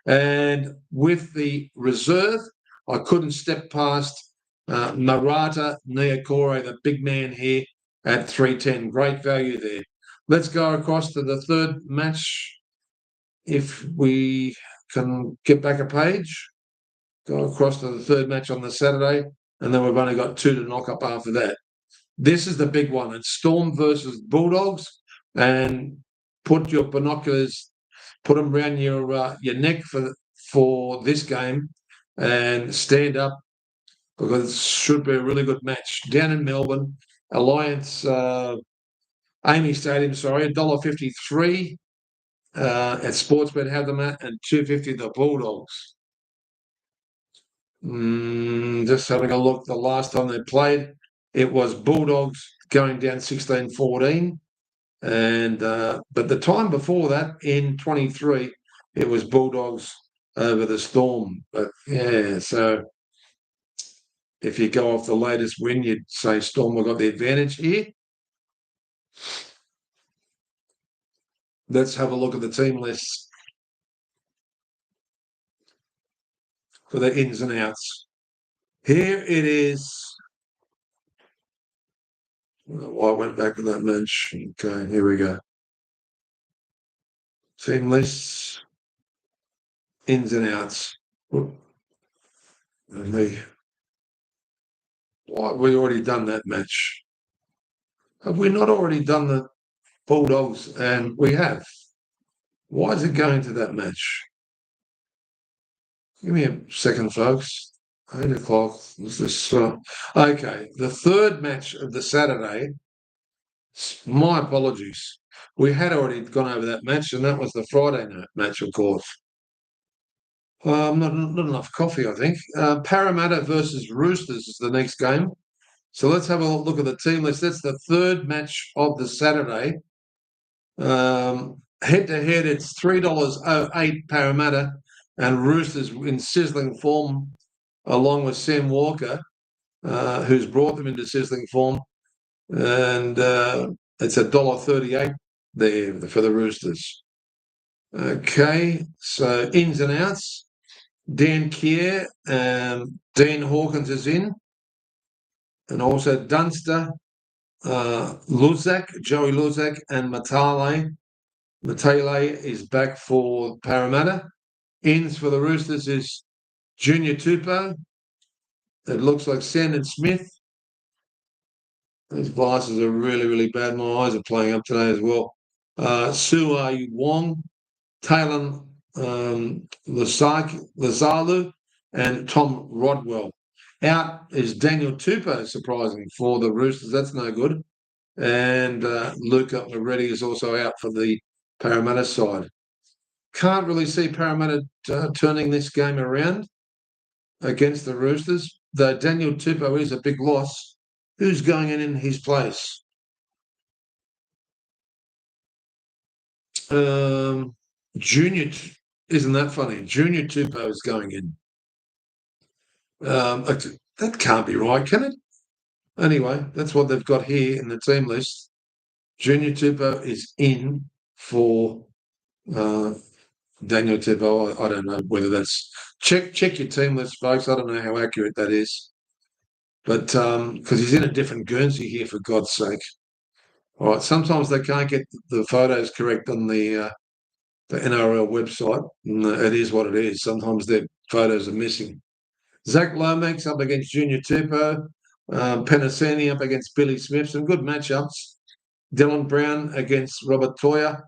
And with the reserve, I couldn't step past Marata Niokore, the big man here at 310. Great value there. Let's go across to the third match. If we can get back a page, go across to the third match on the Saturday, and then we've only got 2 to knock up after that. This is the big one. It's Storm versus Bulldogs, and put your binoculars, put them around your neck for this game, and stand up because it should be a really good match down in Melbourne. Alliance Amy Stadium, sorry, $1.53 at Sportsbet have them at, and $2.50 the Bulldogs. Just having a look. The last time they played, it was Bulldogs going down 16-14, and but the time before that in 23, it was Bulldogs over the Storm. But yeah, so if you go off the latest win, you'd say Storm have got the advantage here. Let's have a look at the team lists for the ins and outs. Here it is. I went back to that match. Okay, here we go. Team lists, ins and outs. And we already done that match. Have we not already done the Bulldogs? And we have. Why is it going to that match? Give me a second, folks. 8 o'clock. Is this? Okay, the third match of the Saturday. My apologies. We had already gone over that match, and that was the Friday night match, of course. Not enough coffee, I think. Parramatta versus Roosters is the next game. So let's have a look at the team list. That's the third match of the Saturday. Head-to-head, it's $3.08 Parramatta, and Roosters in sizzling form, along with Sam Walker, who's brought them into sizzling form. And it's $1.38 there for the Roosters. Okay, so ins and outs. Dan Keir, Dean Hawkins is in, and also Dunster, Luzak, Joey Luzak, and Matale. Matale is back for Parramatta. Ins for the Roosters is Junior Tupou. It looks like Sandon Smith. These glasses are really, really bad. My eyes are playing up today as well. Suai Wong, Taylor Lazalu, and Tom Rodwell. Out is Daniel Tupou, surprising, for the Roosters. That's no good. And Luca Moretti is also out for the Parramatta side. Can't really see Parramatta turning this game around against the Roosters, though Daniel Tupou is a big loss. Who's going in his place? Junior, isn't that funny? Junior Tupou is going in. That can't be right, can it? Anyway, that's what they've got here in the team list. Junior Tupou is in for Daniel Tupou. I don't know whether that's check your team list, folks. I don't know how accurate that is, but because he's in a different Guernsey here, for God's sake. All right. Sometimes they can't get the photos correct on the NRL website. And it is what it is. Sometimes their photos are missing. Zach Lomax up against Junior Tupou. Penasini up against Billy Smith. Some good matchups. Dylan Brown against Robert Toya.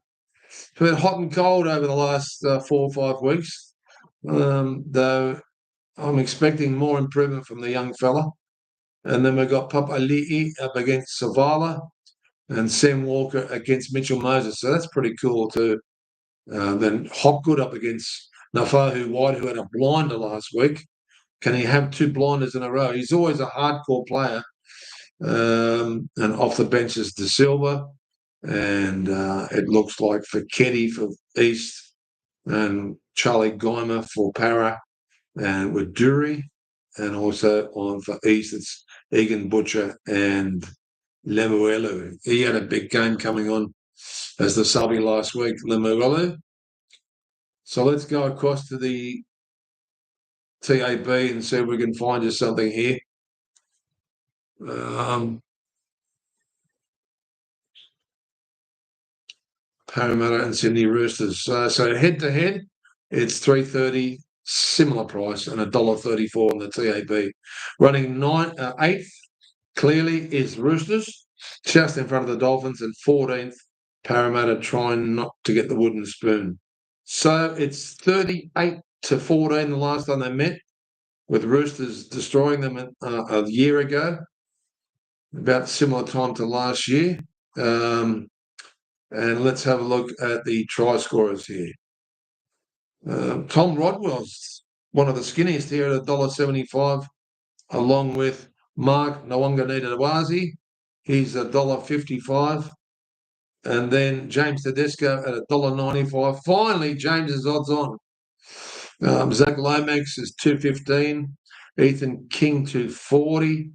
It's been hot and cold over the last 4 or 5 weeks, though I'm expecting more improvement from the young fella. And then we've got Papa Li'i up against Savala and Sam Walker against Mitchell Moses. So that's pretty cool too. Then Hopgood up against Nafahu White, who had a blinder last week. Can he have 2 blinders in a row? He's always a hardcore player. And off the bench is De Silva. And it looks like for Keddy for East and Charlie Geimer for Para and with Dury. And also on for East, it's Egan Butcher and Lemuelu. He had a big game coming on as the subby last week, Lemuelu. So let's go across to the TAB and see if we can find you something here. Parramatta and Sydney Roosters. So head-to-head, it's $3.30, similar price, and $1.34 on the TAB. Running 8th, clearly, is Roosters, just in front of the Dolphins, and 14th, Parramatta, trying not to get the wooden spoon. So it's 38-14 the last time they met, with Roosters destroying them a year ago, about similar time to last year. And let's have a look at the try scorers here. Tom Rodwell's one of the skinniest here at $1.75, along with Mark Nwanganita-Wazi. He's $1.55. And then James Tedesco at $1.95. Finally, James's odds on. Zach Lomax is $2.15. Ethan King $2.40.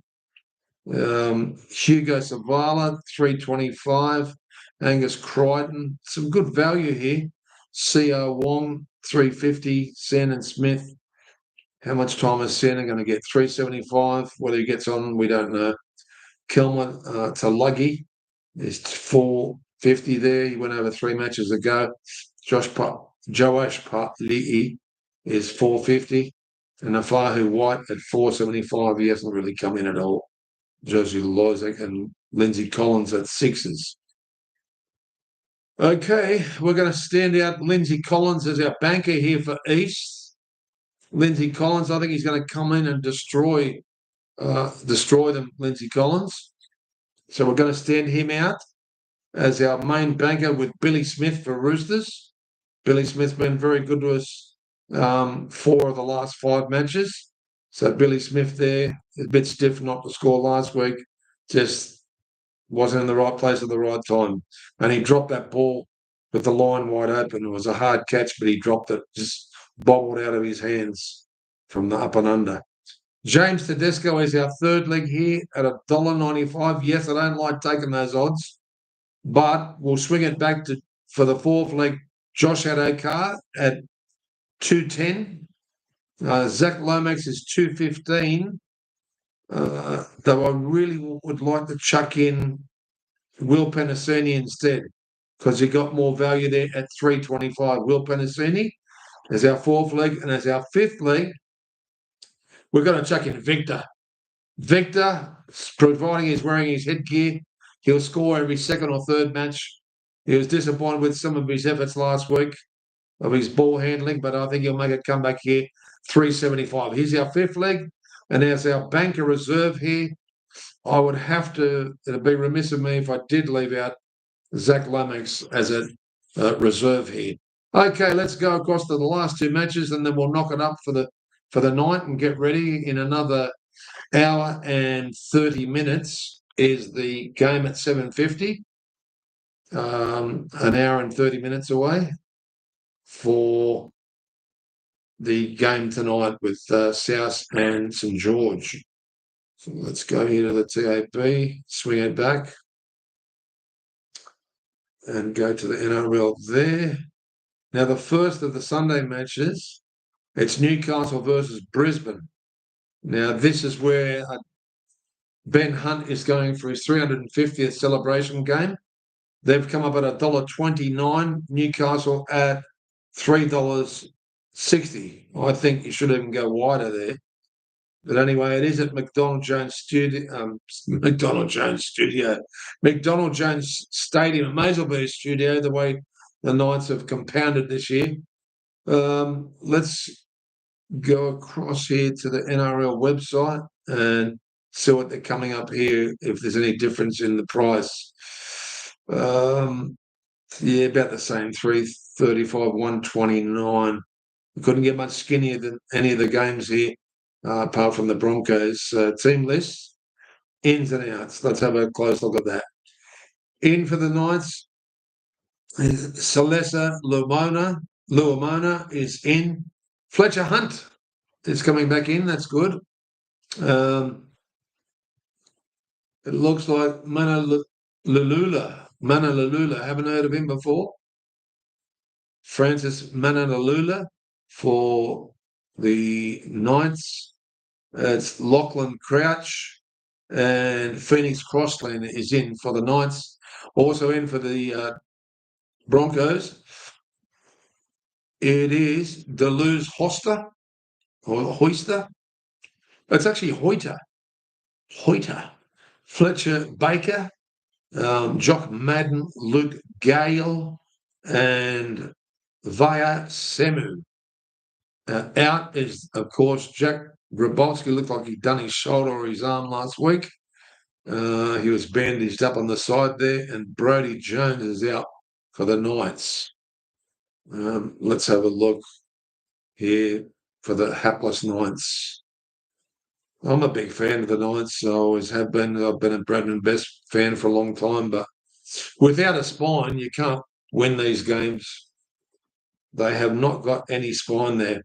Hugo Savala $3.25. Angus Crichton, some good value here. C.O. Wong, $3.50. Sandon Smith. How much time is Sandon going to get? $3.75. Whether he gets on, we don't know. Kelman Taluggi is $4.50 there. He went over 3 matches ago. Joash Li'i is $4.50. And Nafahu White at $4.75. He hasn't really come in at all. Josie Lozic and Lindsay Collins at 6s. Okay, we're going to stand out Lindsay Collins as our banker here for East. Lindsay Collins, I think he's going to come in and destroy them, Lindsay Collins. So we're going to stand him out as our main banker with Billy Smith for Roosters. Billy Smith's been very good to us 4 of the last 5 matches. So Billy Smith there, a bit stiff not to score last week, just wasn't in the right place at the right time. And he dropped that ball with the line wide open. It was a hard catch, but he dropped it, just bobbled out of his hands from the up and under. James Tedesco is our third leg here at $1.95. Yes, I don't like taking those odds, but we'll swing it back to for the 4th leg, Josh Adokar at $2.10. Zach Lomax is $2.15. Though I really would like to chuck in Will Penasini instead, because he got more value there at $3.25. Will Penasini as our 4th leg, and as our 5th leg, we're going to chuck in Victor. Victor, providing he's wearing his headgear, he'll score every 2nd or 3rd match. He was disappointed with some of his efforts last week of his ball handling, but I think he'll make a comeback here. $3.75. Here's our 5th leg, and as our banker reserve here, I would have to, it'd be remiss of me if I did leave out Zach Lomax as a reserve here. Okay, let's go across to the last 2 matches, and then we'll knock it up for the night and get ready. In another hour and 30 minutes is the game at 7:50. An hour and 30 minutes away for the game tonight with South and St George. So let's go here to the TAB, swing it back, and go to the NRL there. Now, the first of the Sunday matches, it's Newcastle versus Brisbane. Now, this is where Ben Hunt is going for his 350th celebration game. They've come up at $1.29. Newcastle at $3.60. I think you should even go wider there. But anyway, it is at McDonald Jones Studio, McDonald Jones Stadium. It may as well be a studio the way the Knights have compounded this year. Let's go across here to the NRL website and see what they're coming up here, if there's any difference in the price. Yeah, about the same, 335, 129. We couldn't get much skinnier than any of the games here, apart from the Broncos. Team lists, ins and outs. Let's have a close look at that. In for the Knights, Salesa Luamona is in. Fletcher Hunt is coming back in. That's good. It looks like Mana Lalula. Haven't heard of him before. Francis Mananalula for the Knights. It's Lachlan Crouch and Phoenix Crossland is in for the Knights. Also in for the Broncos, it is Deleuze Hoster or Hoister. It's actually Hoiter. Fletcher Baker, Jock Madden, Luke Gale, and Vaya Semu. Out is, of course, Jack Grabowski. Looked like he'd done his shoulder or his arm last week. He was bandaged up on the side there, and Brodie Jones is out for the Knights. Let's have a look here for the hapless Knights. I'm a big fan of the Knights. I always have been. I've been a Bradman Best fan for a long time, but without a spine, you can't win these games. They have not got any spine there.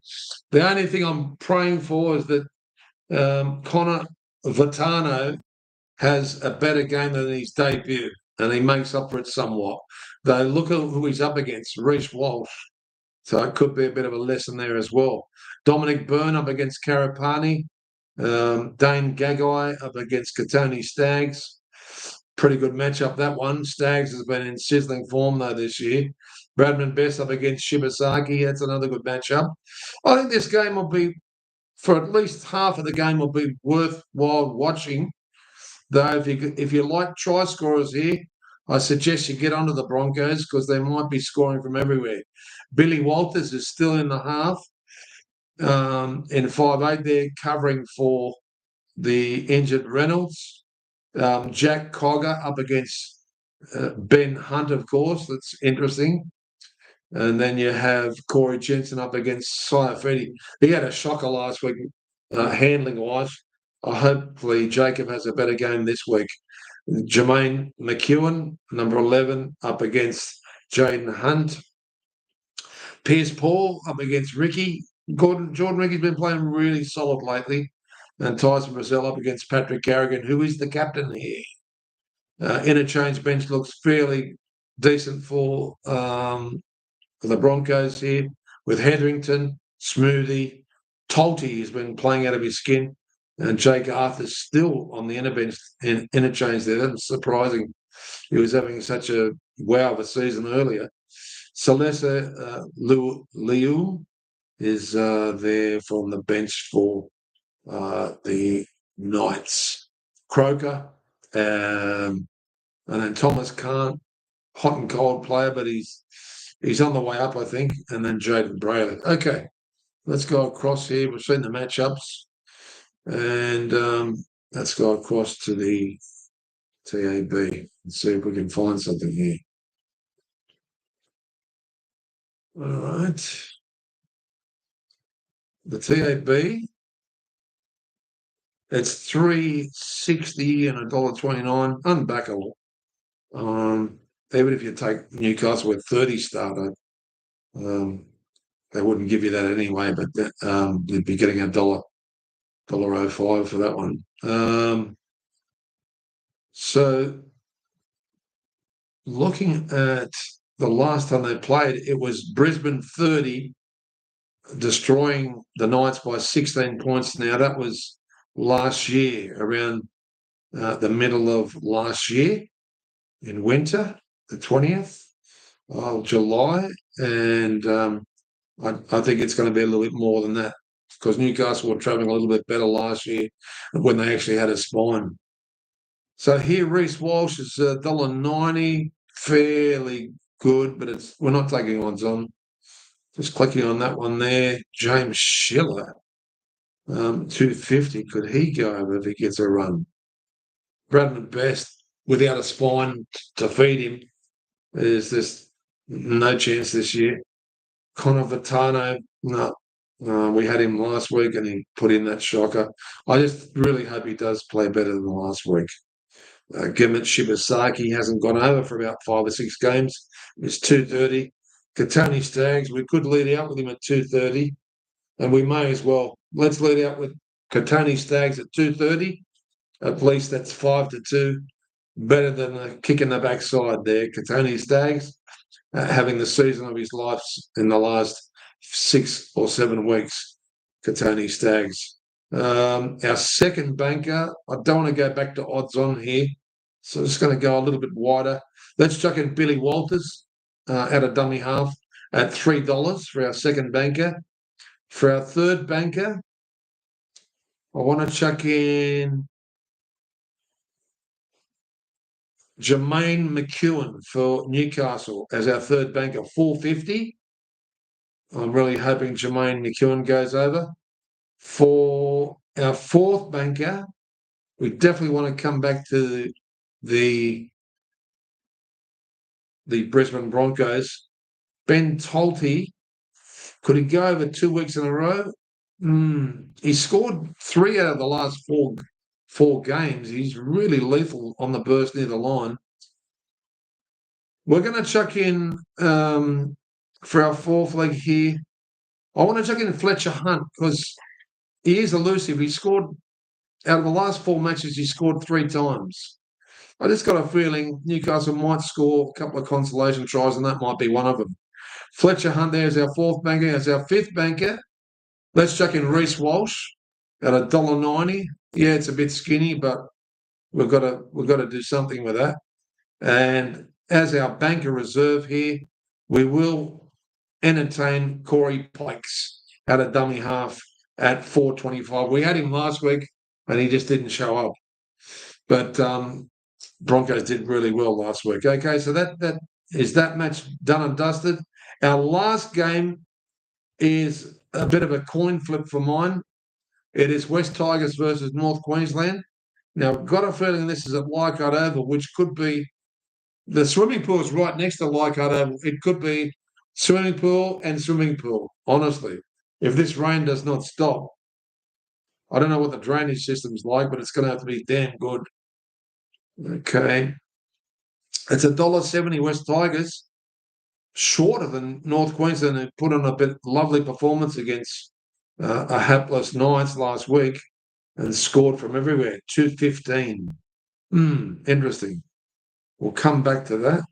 The only thing I'm praying for is that Connor Vitano has a better game than his debut, and he makes up for it somewhat. Though look at who he's up against, Reece Walsh. So it could be a bit of a lesson there as well. Dominic Byrne up against Karapani. Dane Gagai up against Katoni Staggs. Pretty good matchup, that one. Staggs has been in sizzling form, though, this year. Bradman Best up against Shibasaki. That's another good matchup. I think this game will be, for at least half of the game, will be worthwhile watching. Though, if you like try scorers here, I suggest you get onto the Broncos because they might be scoring from everywhere. Billy Walters is still in the half. In 5'8", they're covering for the injured Reynolds. Jack Cogger up against Ben Hunt, of course. That's interesting. And then you have Corey Jensen up against Saifidi. He had a shocker last week, handling-wise. Hopefully Jacob has a better game this week. Jermaine McEwen, number 11, up against Jaden Hunt. Pierce Paul up against Ricky. Jordan Ricky's been playing really solid lately. And Tyson Brazil up against Patrick Carrigan, who is the captain here. Interchange bench looks fairly decent for the Broncos here, with Hetherington, Smoothie, Tolte has been playing out of his skin, and Jake Arthur's still on the interchange there. That's surprising. He was having such a wow of a season earlier. Salesa Liu is there from the bench for the Knights. Croker, and then Thomas Khan, hot and cold player, but he's on the way up, I think, and then Jaden Brayley. Okay, let's go across here. We've seen the matchups, and let's go across to the TAB and see if we can find something here. All right. The TAB, it's $3.60 and $1.29, unbackable. Even if you take Newcastle with 30 starter, they wouldn't give you that anyway, but you'd be getting $1.05 for that one. So looking at the last time they played, it was Brisbane 30, destroying the Knights by 16 points. Now, that was last year, around the middle of last year in winter. the 20th of July, and I think it's going to be a little bit more than that because Newcastle were travelling a little bit better last year when they actually had a spine. So here, Reece Walsh is $1.90, fairly good, but we're not taking odds on. Just clicking on that one there. James Schiller, 250. Could he go over if he gets a run? Bradman Best, without a spine to feed him, there's just no chance this year. Connor Vitano, no. We had him last week and he put in that shocker. I just really hope he does play better than last week. Gimmet Shibasaki hasn't gone over for about 5 or 6 games. It's 230. Katoni Staggs, we could lead out with him at 230, and we may as well. Let's lead out with Katoni Staggs at 230. At least that's 5-2. Better than a kick in the backside there. Katoni Staggs having the season of his life in the last 6 or 7 weeks. Katoni Staggs. Our second banker, I don't want to go back to odds on here, so I'm just going to go a little bit wider. Let's chuck in Billy Walters at a dummy half at $3 for our second banker. For our third banker, I want to chuck in Jermaine McEwen for Newcastle as our third banker, $4.50. I'm really hoping Jermaine McEwen goes over. For our fourth banker, we definitely want to come back to the Brisbane Broncos. Ben Tolte, could he go over 2 weeks in a row? He scored 3 out of the last four games. He's really lethal on the burst near the line. We're going to chuck in for our fourth leg here. I want to chuck in Fletcher Hunt because he is elusive. He scored out of the last 4 matches, he scored 3 times. I just got a feeling Newcastle might score a couple of consolation tries, and that might be one of them. Fletcher Hunt there is our fourth banker. As our fifth banker, let's chuck in Reece Walsh at $1.90. Yeah, it's a bit skinny, but we've got to do something with that. And as our banker reserve here, we will entertain Corey Pikes at a dummy half at $4.25. We had him last week and he just didn't show up. But Broncos did really well last week. Okay, so that is that match done and dusted. Our last game is a bit of a coin flip for mine. It is West Tigers versus North Queensland. Now, I've got a feeling this is at Leichhardt Oval, which could be the swimming pool is right next to Leichhardt Oval. It could be swimming pool and swimming pool, honestly. If this rain does not stop, I don't know what the drainage system's like, but it's going to have to be damn good. Okay. It's $1.70 West Tigers, shorter than North Queensland, who put on a lovely performance against a hapless Knights last week and scored from everywhere, 215. Interesting. We'll come back to that.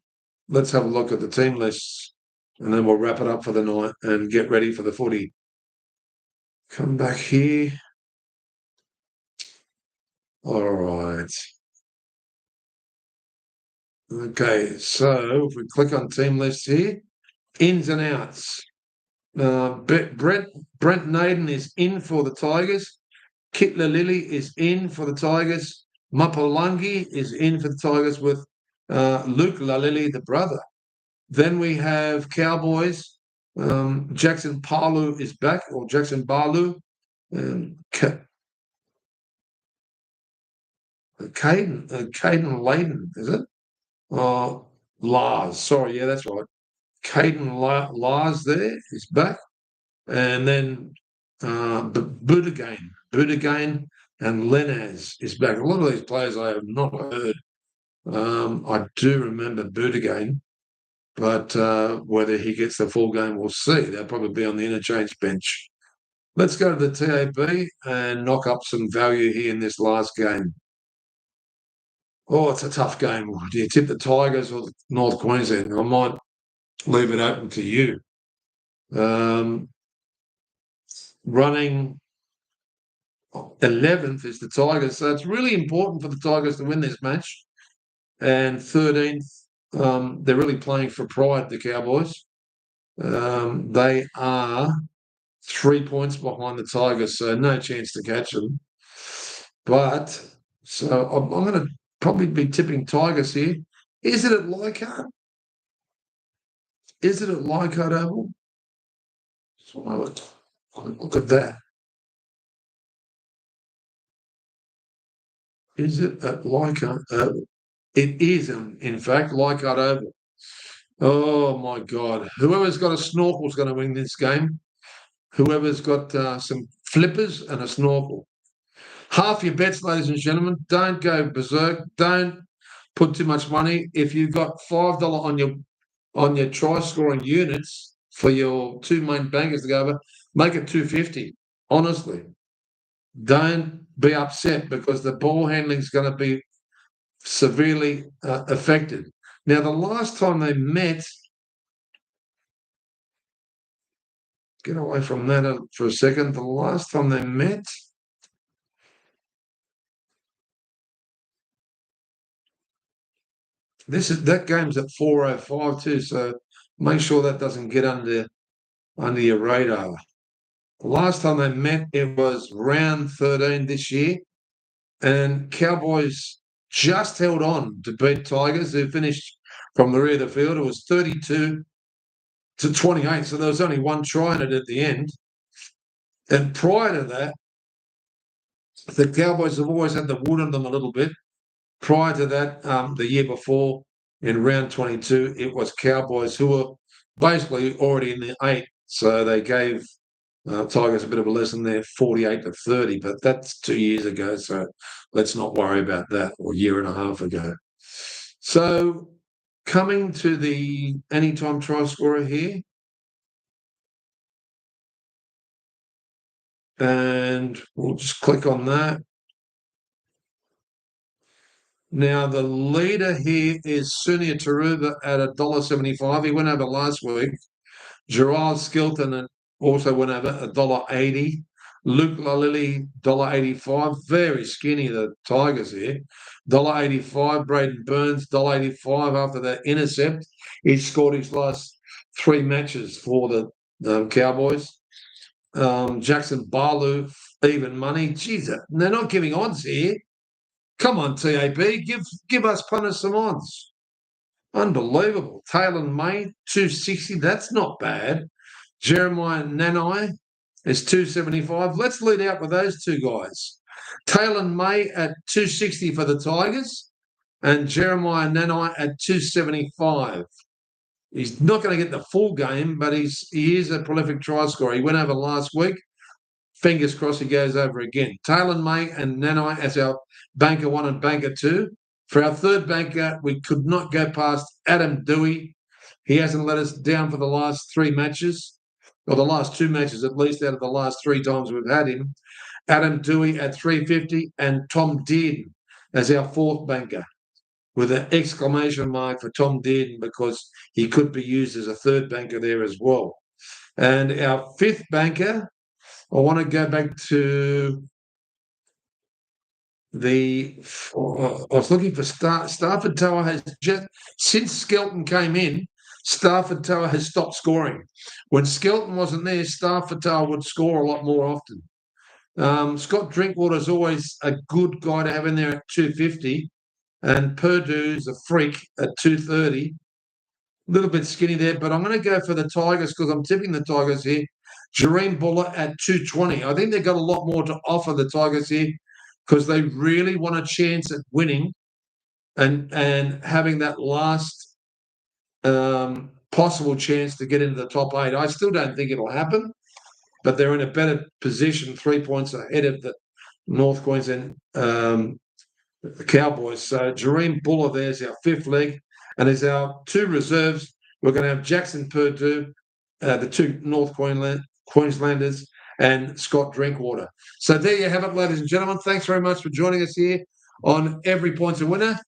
Let's have a look at the team lists and then we'll wrap it up for the night and get ready for the footy. Come back here. All right. Okay, so if we click on team lists here, ins and outs. Brent Naden is in for the Tigers. Kitler Lilly is in for the Tigers. Mapalangi is in for the Tigers with Luke Lalili, the brother. Then we have Cowboys. Jackson Palu is back, or Jackson Balu. Caden Layden, is it? Lars, sorry, yeah, that's right. Caden Lars there is back. And then Budagain and Lenaz is back. A lot of these players I have not heard. I do remember Budagain, but whether he gets the full game, we'll see. They'll probably be on the interchange bench. Let's go to the TAB and knock up some value here in this last game. Oh, it's a tough game. Do you tip the Tigers or the North Queensland? I might leave it open to you. Running 11th is the Tigers, so it's really important for the Tigers to win this match. And 13th They're really playing for pride, the Cowboys. They are 3 points behind the Tigers, so no chance to catch them. But so I'm going to probably be tipping Tigers here. Is it at Leichhardt? Is it at Leichhardt Oval? So look at that. Is it at Leichhardt Oval? It is, in fact, Leichhardt Oval. Oh, my God. Whoever's got a snorkel is going to win this game. Whoever's got some flippers and a snorkel. Half your bets, ladies and gentlemen. Don't go berserk. Don't put too much money. If you've got $5 on your try scoring units for your two main bankers to go over, make it $2.50. Honestly, don't be upset because the ball handling is going to be severely affected. Now, the last time they met, get away from that for a second. The last time they met, that game's at 4:05 too. So make sure that doesn't get under your radar. The last time they met, it was round 13 this year, and Cowboys just held on to beat Tigers, who finished from the rear of the field. It was 32-28, so there was only one try in it at the end. And prior to that, the Cowboys have always had the wood on them a little bit. Prior to that, the year before, in round 22, it was Cowboys who were basically already in the 8, so they gave Tigers a bit of a lesson there, 48-30, but that's 2 years ago, so let's not worry about that, or a year and a half ago. So coming to the anytime try scorer here, and we'll just click on that. Now, the leader here is Sunia Taruba at $1.75. He went over last week. Gerard Skilton also went over $1.80. Luke Lalili, $1.85. Very skinny, the Tigers here. $1.85. Braden Burns, $1.85 after that intercept. He scored his last 3 matches for the Cowboys. Jackson Barlow, even money. Jeez, they're not giving odds here. Come on, TAB, give us punters some odds. Unbelievable. Taylor May, 260. That's not bad. Jeremiah Nanai is 275. Let's lead out with those two guys. Taylor May at 260 for the Tigers and Jeremiah Nanai at 275. He's not going to get the full game, but he is a prolific try scorer. He went over last week. Fingers crossed he goes over again. Taylor May and Nanai as our banker 1 and banker 2. For our third banker, we could not go past Adam Dewey. He hasn't let us down for the last 3 matches, or the last 2 matches at least out of the last 3 times we've had him. Adam Dewey at 350 and Tom Dearden as our fourth banker with an exclamation mark for Tom Dearden because he could be used as a third banker there as well. And our fifth banker, I want to go back to I was looking for Stafford Tower has just, since Skelton came in, Stafford Tower has stopped scoring. When Skelton wasn't there, Stafford Tower would score a lot more often. Scott Drinkwater's always a good guy to have in there at 250, and Purdue's a freak at 230. A little bit skinny there, but I'm going to go for the Tigers because I'm tipping the Tigers here. Jareem Buller at 220. I think they've got a lot more to offer, the Tigers here, because they really want a chance at winning and having that last possible chance to get into the top 8. I still don't think it'll happen, but they're in a better position, 3 points ahead of the North Queensland Cowboys. So Jareem Buller there's our fifth leg, and as our 2 reserves, we're going to have Jackson Purdue, the 2 North Queenslanders, and Scott Drinkwater. So there you have it, ladies and gentlemen. Thanks very much for joining us here on Every Point's a Winner,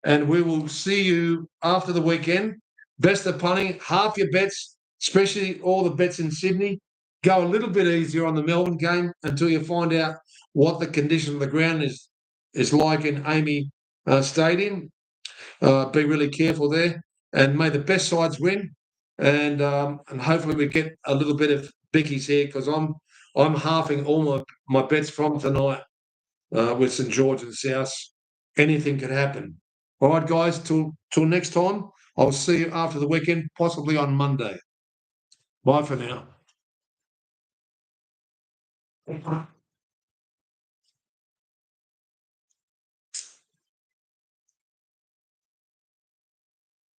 and we will see you after the weekend. Best of punting, half your bets, especially all the bets in Sydney. Go a little bit easier on the Melbourne game until you find out what the condition of the ground is like in Amy Stadium. be really careful there, and may the best sides win, and hopefully we get a little bit of bickies here because I'm halving all my bets from tonight with St George and South. Anything could happen. All right, guys. Till next time. I'll see you after the weekend, possibly on Monday. Bye for now.